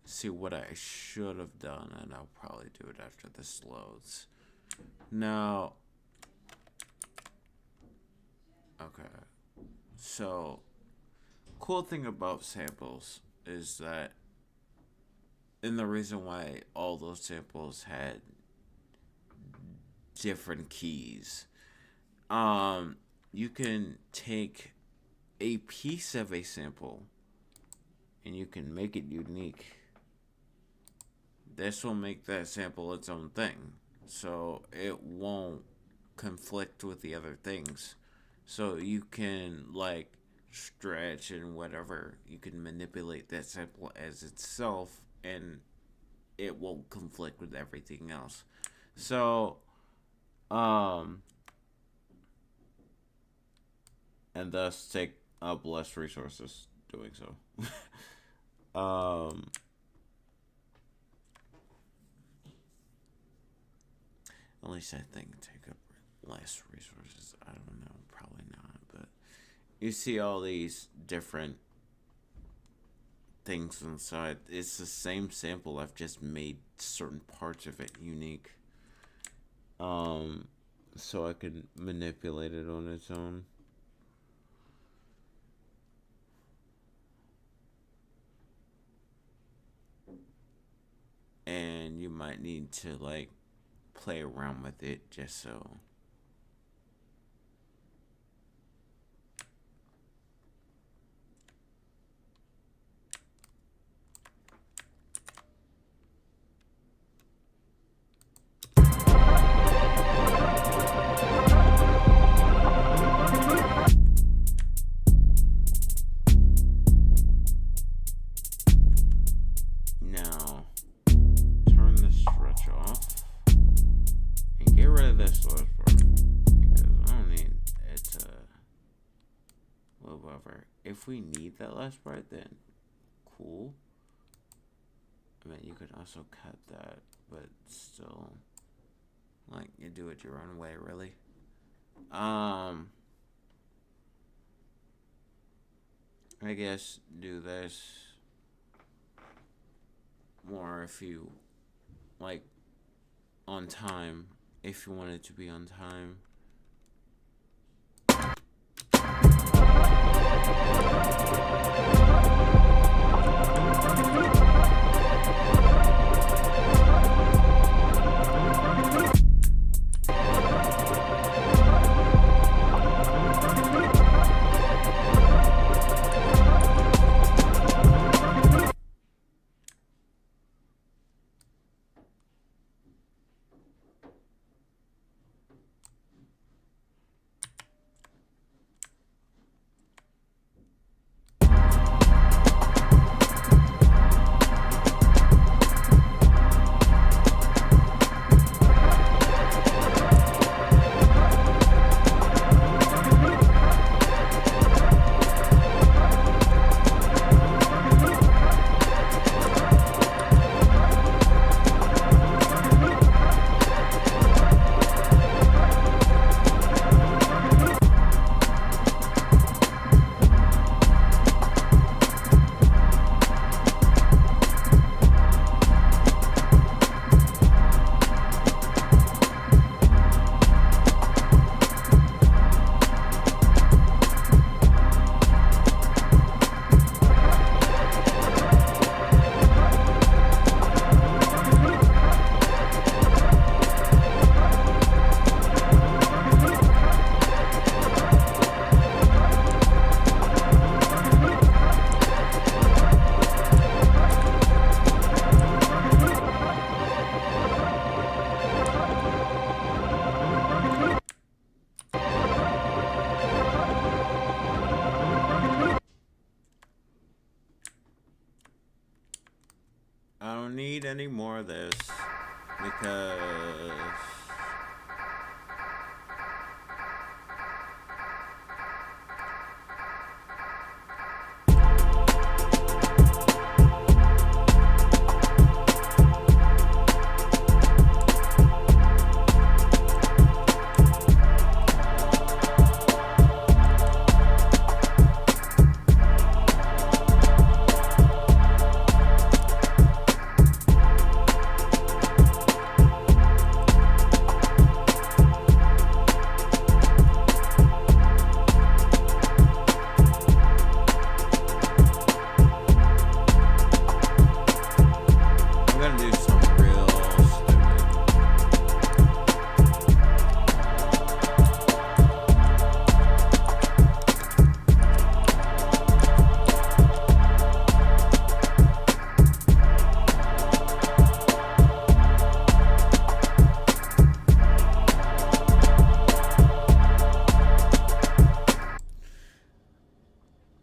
See what I should have done, and I'll probably do it after this loads. Now, okay, so cool thing about samples is that, and the reason why all those samples had different keys, you can take a piece of a sample and you can make it unique. This will make that sample its own thing, so it won't conflict with the other things. So you can, like, stretch and whatever, you can manipulate that sample as itself and it won't conflict with everything else. So and thus take up less resources doing so. At least I think take up less resources. I don't know, probably not, but you see all these different things inside. It's the same sample, I've just made certain parts of it unique. So I can manipulate it on its own. And you might need to, like, play around with it just so. Now, turn the stretch off and get rid of this last part because I don't need it to move over. If we need that last part, then cool. I mean, you could also cut that, but still, like, you do it your own way, really. I guess do this more if you, like, on time, if you want it to be on time. don't need any more of this because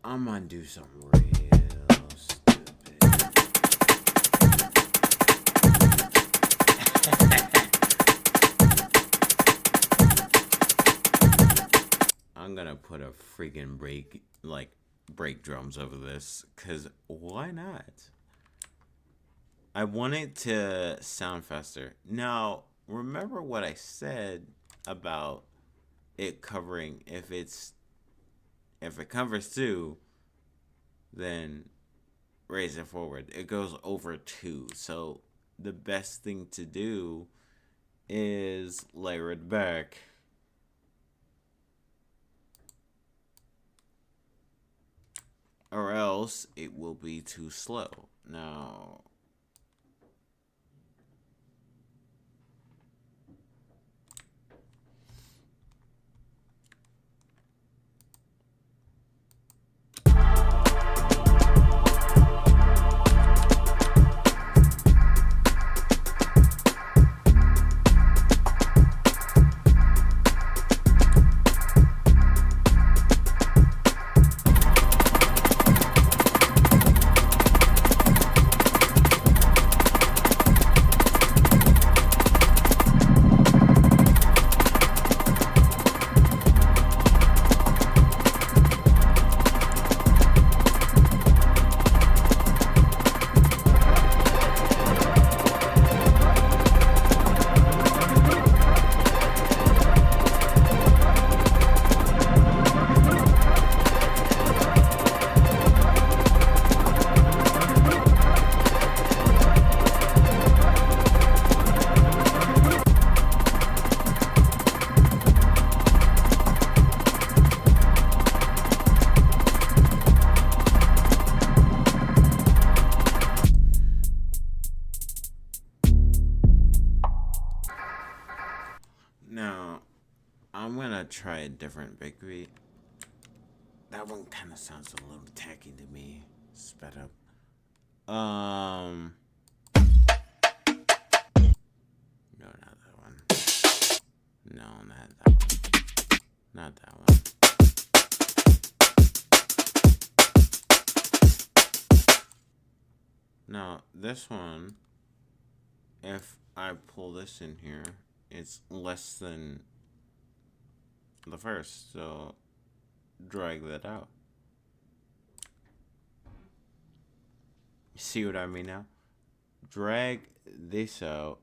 I'm gonna do something real stupid. I'm gonna put a freaking break drums over this, cause why not? I want it to sound faster. Now, remember what I said about it covering if it covers 2, then raise it forward. It goes over 2. So the best thing to do is layer it back. Or else it will be too slow. Now, I'm gonna try a different big beat. That one kind of sounds a little tacky to me. Sped up. No, not that one. No, not that one. Not that one. Now, this one, if I pull this in here, it's less than the first, so drag that out. See what I mean now? Drag this out.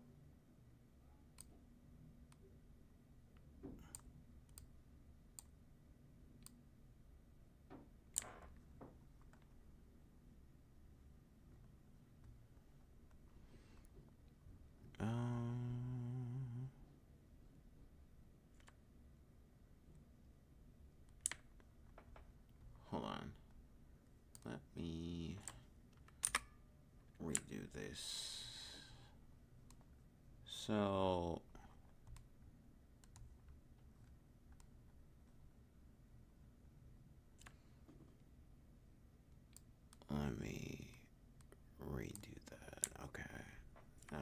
Hold on. Let me redo this. So let me redo that. Okay. Now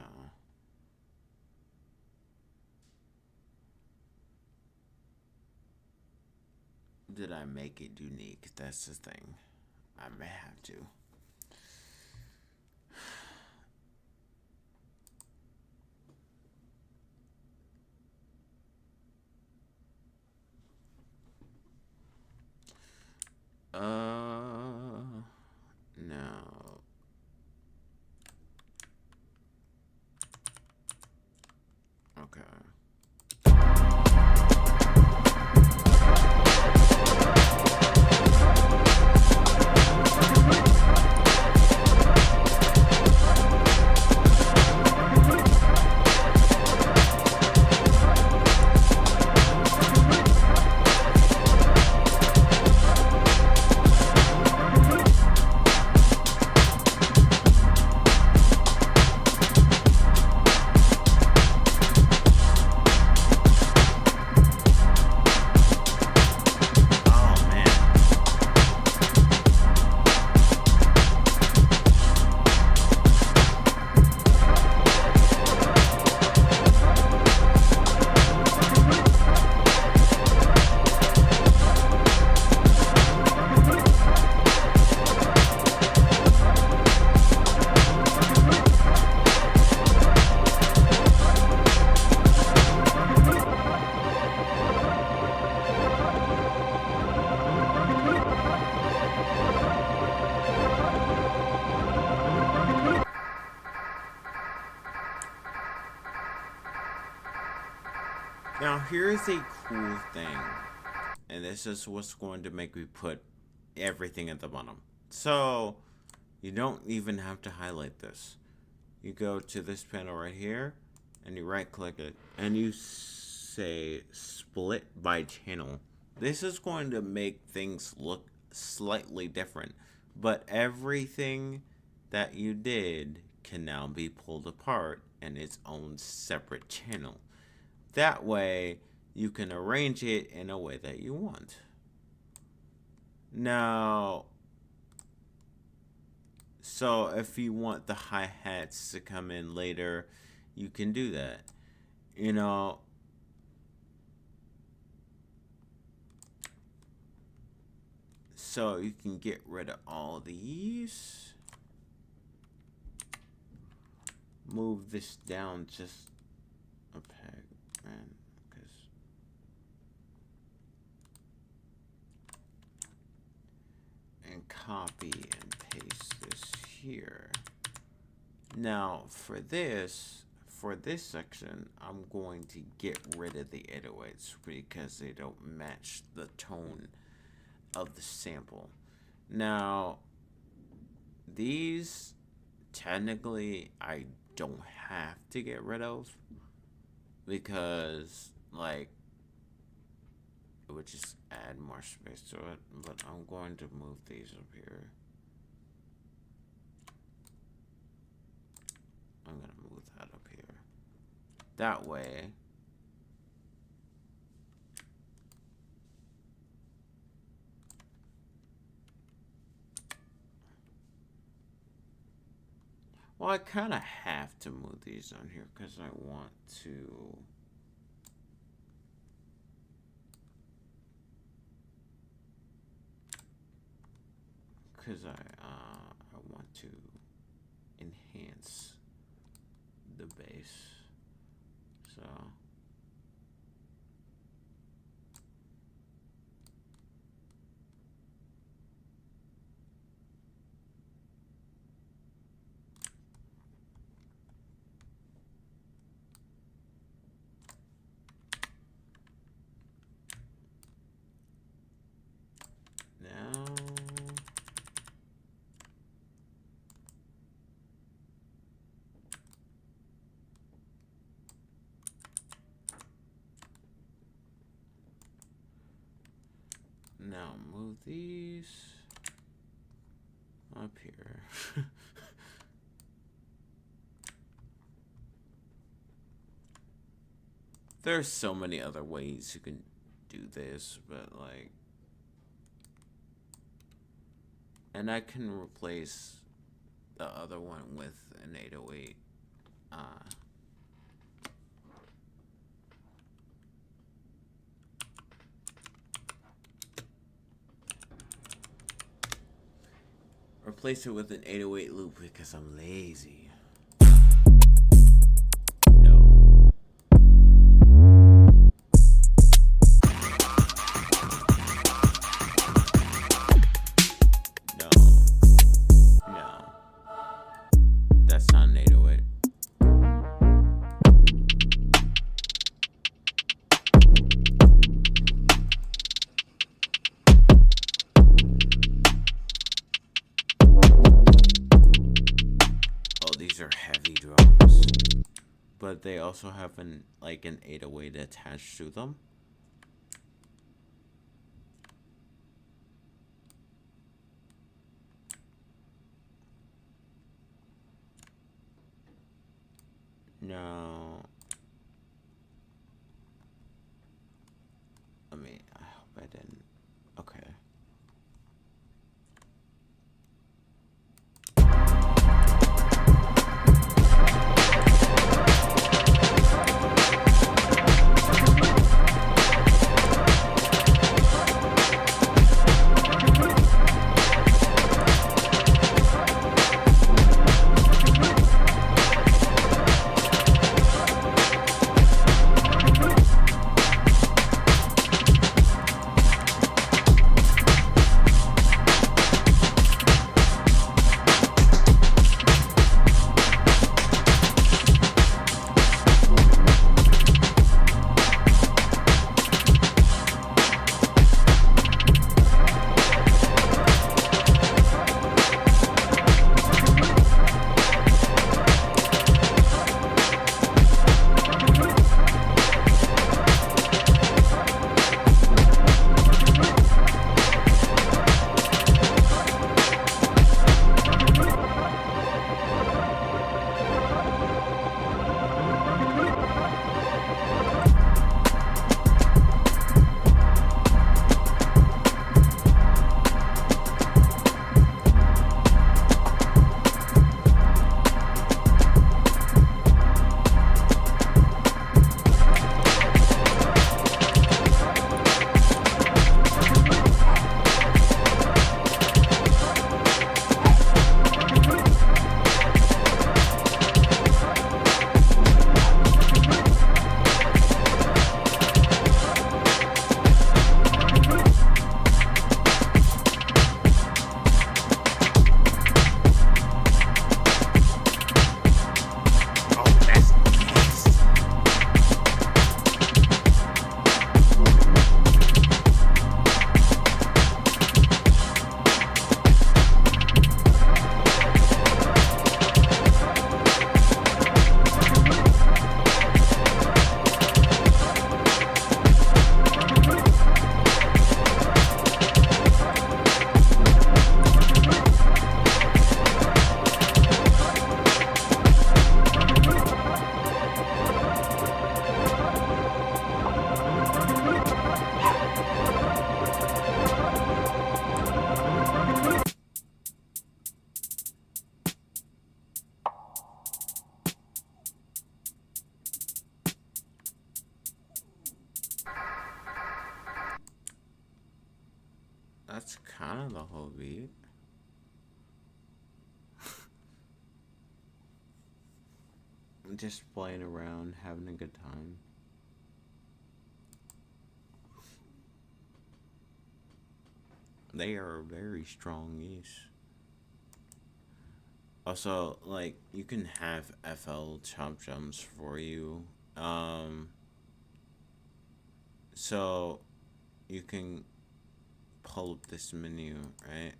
did I make it unique? That's the thing. I may have to. Now here's a cool thing, and this is what's going to make me put everything at the bottom. So you don't even have to highlight this. You go to this panel right here, and you right click it, and you say split by channel. This is going to make things look slightly different, but everything that you did can now be pulled apart in its own separate channel. That way you can arrange it in a way that you want. Now, so if you want the hi-hats to come in later, you can do that. You know, so you can get rid of all these. Move this down just a peg, man, and copy and paste this here. Now for this section, I'm going to get rid of the 808s because they don't match the tone of the sample. Now these technically I don't have to get rid of because like it would just add more space to it, but I'm going to move these up here. I'm gonna move that up here. That way well, I kind of have to move these on here because I want to I want to enhance the bass. So now move these up here. There's so many other ways you can do this, but like, and I can replace the other one with an 808. Replace it with an 808 loop because I'm lazy. No. No. No. That's not an 808. These are heavy drums, but they also have an 808 attached to them. No, I mean, I hope I didn't. Okay. whole beat. Just playing around, having a good time. They are very strong yeast. Also, like, you can have FL chop jumps for you. So you can pull up this menu, right?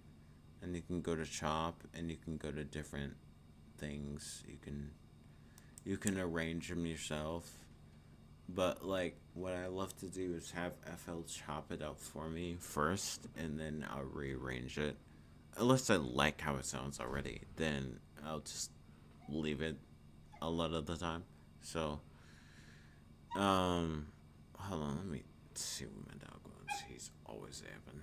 And you can go to chop, and you can go to different things. You can arrange them yourself. But like, what I love to do is have FL chop it up for me first, and then I'll rearrange it. Unless I like how it sounds already, then I'll just leave it a lot of the time. So, hold on, let me see what my dog wants. He's always yapping.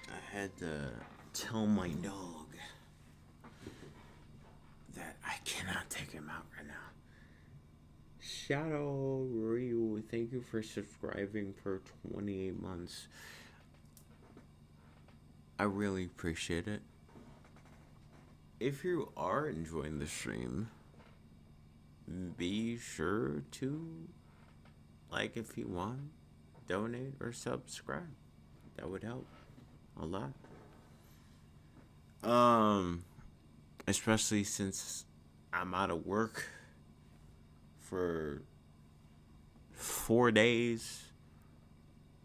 I had to tell my dog that I cannot take him out right now. Shadow Ryu, thank you for subscribing for 28 months. I really appreciate it. If you are enjoying the stream, be sure to, like, if you want, donate or subscribe. That would help a lot. Especially since I'm out of work for 4 days.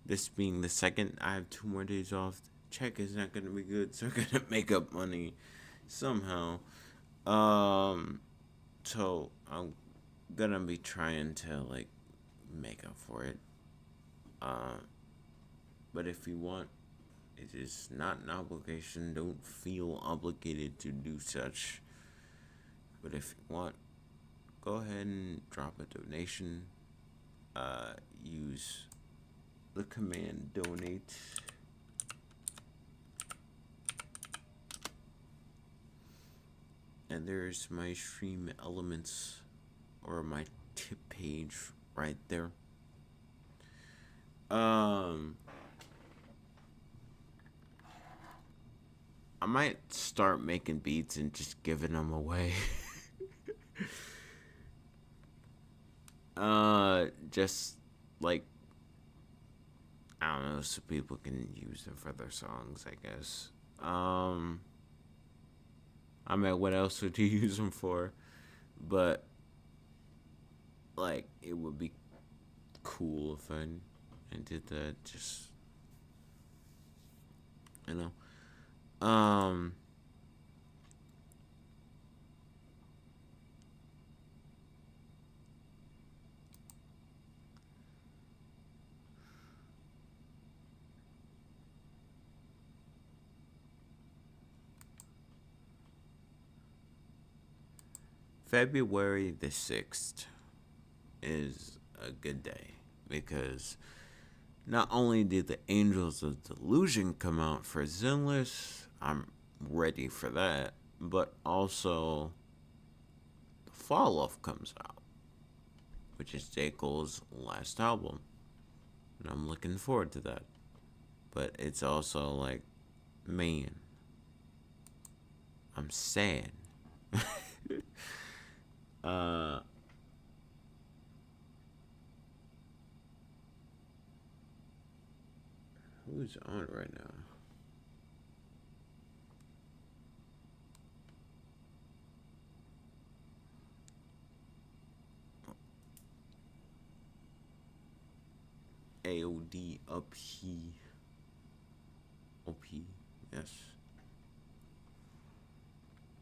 This being the second, I have 2 more days off. Check is not gonna be good, so I'm gonna make up money somehow. So I'm gonna be trying to like make up for it. But if you want, it is not an obligation. Don't feel obligated to do such. But if you want, go ahead and drop a donation. Use the command donate. And there's my stream elements or my tip page right there. I might start making beats and just giving them away. Just like, I don't know, so people can use them for their songs, I guess. I mean, what else would you use them for? But like, it would be cool if I did that. Just, you know. February the 6th is a good day because not only did the Angels of Delusion come out for Zenless, I'm ready for that, but also Fall Off comes out, which is J. Cole's last album, and I'm looking forward to that. But it's also like Man, I'm sad. Who's on right now? AOD up he. OP, yes.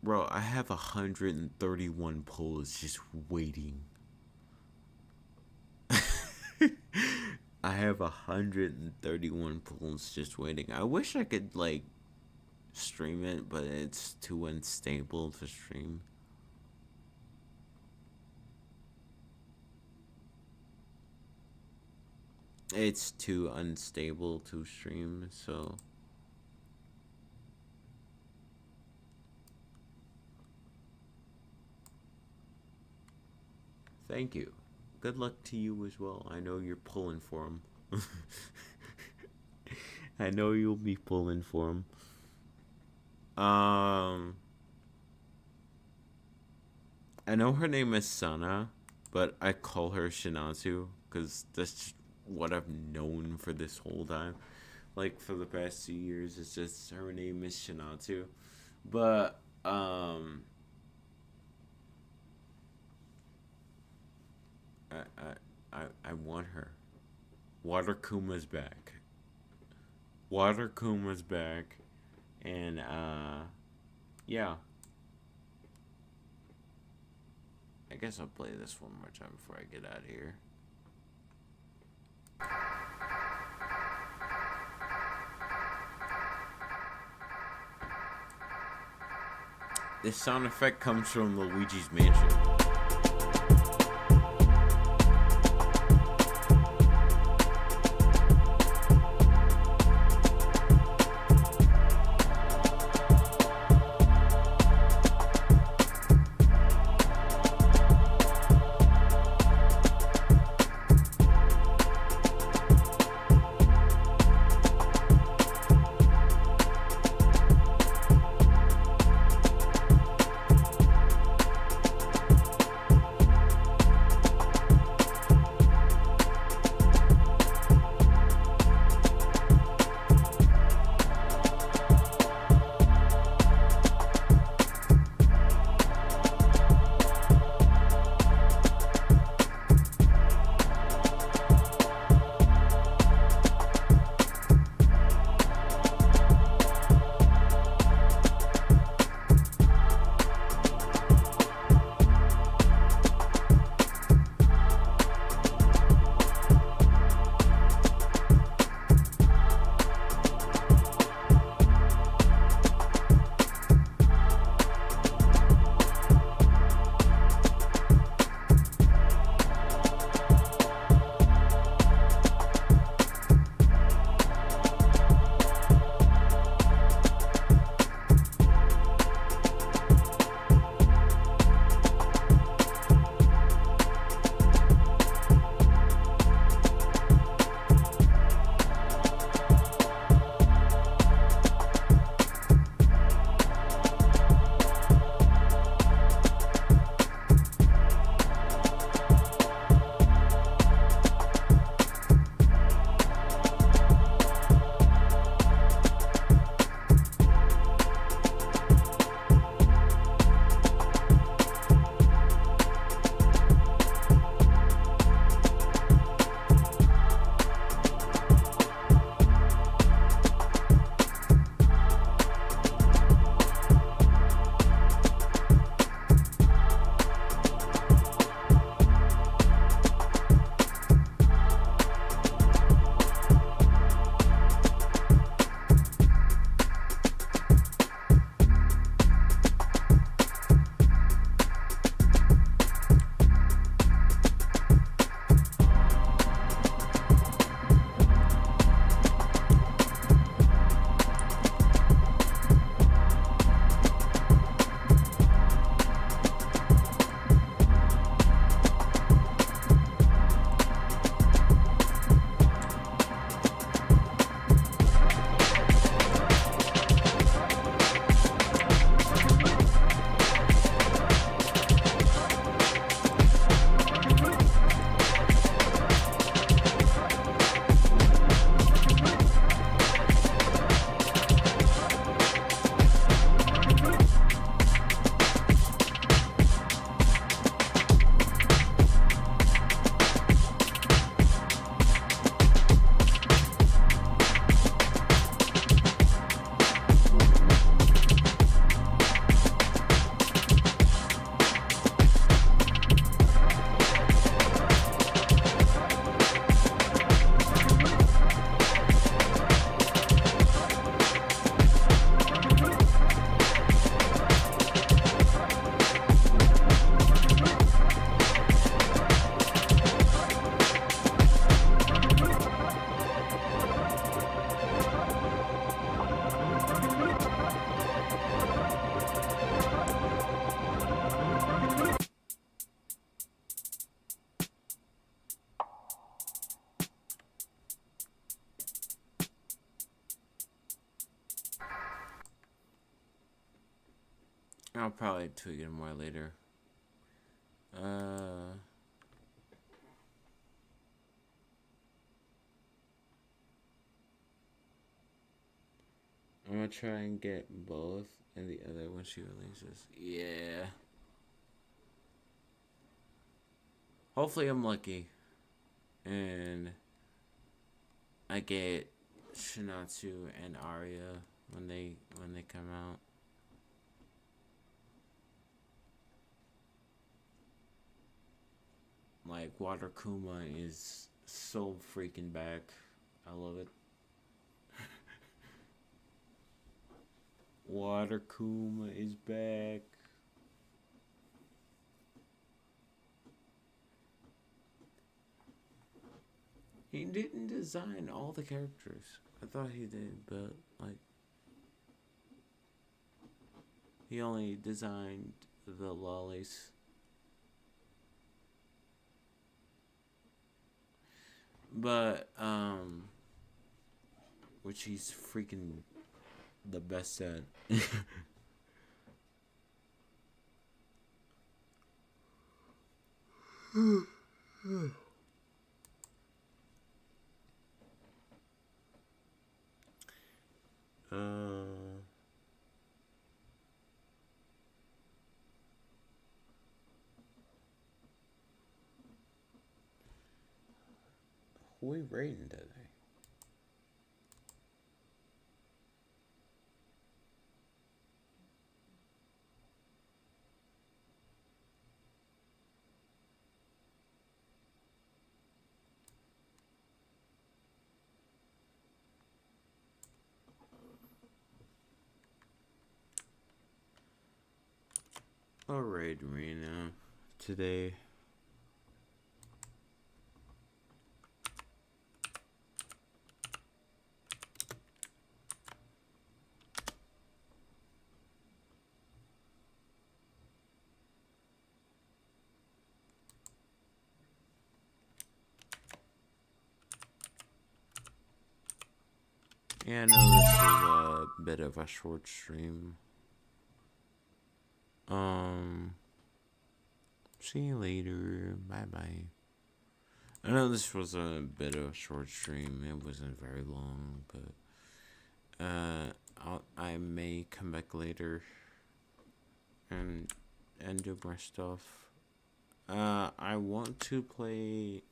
Bro, I have 131 polls just waiting. I have 131 polls just waiting. I wish I could, like, stream it, but it's too unstable to stream. It's too unstable to stream, so... Thank you. Good luck to you as well. I know you're pulling for him. I know you'll be pulling for him. I know her name is Sana, but I call her Shinatsu because that's what I've known for this whole time. Like, for the past 2 years, it's just her name is Shinatsu. But, I want her. Water Kuma's back. Water Kuma's back. And, yeah. I guess I'll play this one more time before I get out of here. This sound effect comes from Luigi's Mansion. I'll probably tweak it more later. I'm gonna try and get both and the other when she releases. Yeah. Hopefully I'm lucky. And I get Shinatsu and Arya when they come out. Like Water Kuma is so freaking back. I love it. Water Kuma is back. He didn't design all the characters. I thought he did, but like he only designed the lollies. But which he's freaking the best at. Who we rating today? Alright, Rena. Today. Yeah, I know this is a bit of a short stream. See you later. Bye bye. I know this was a bit of a short stream. It wasn't very long, but I may come back later and do more stuff. I want to play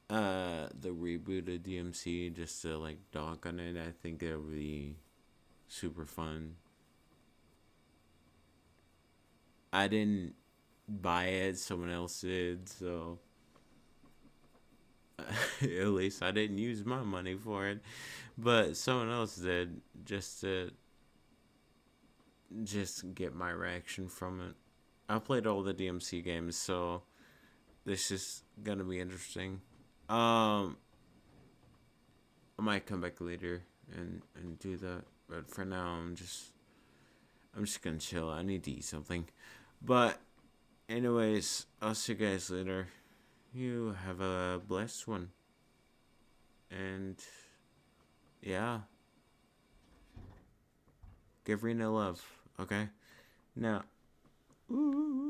the reboot of DMC just to like dog on it. I think it'll be super fun. I didn't buy it, someone else did, so at least I didn't use my money for it, but someone else did just to get my reaction from it. I played all the DMC games, so this is gonna be interesting. I might come back later and do that, but for now I'm just gonna chill. I need to eat something. But anyways, I'll see you guys later. You have a blessed one. And yeah. Give Rena love, okay? Now, ooh.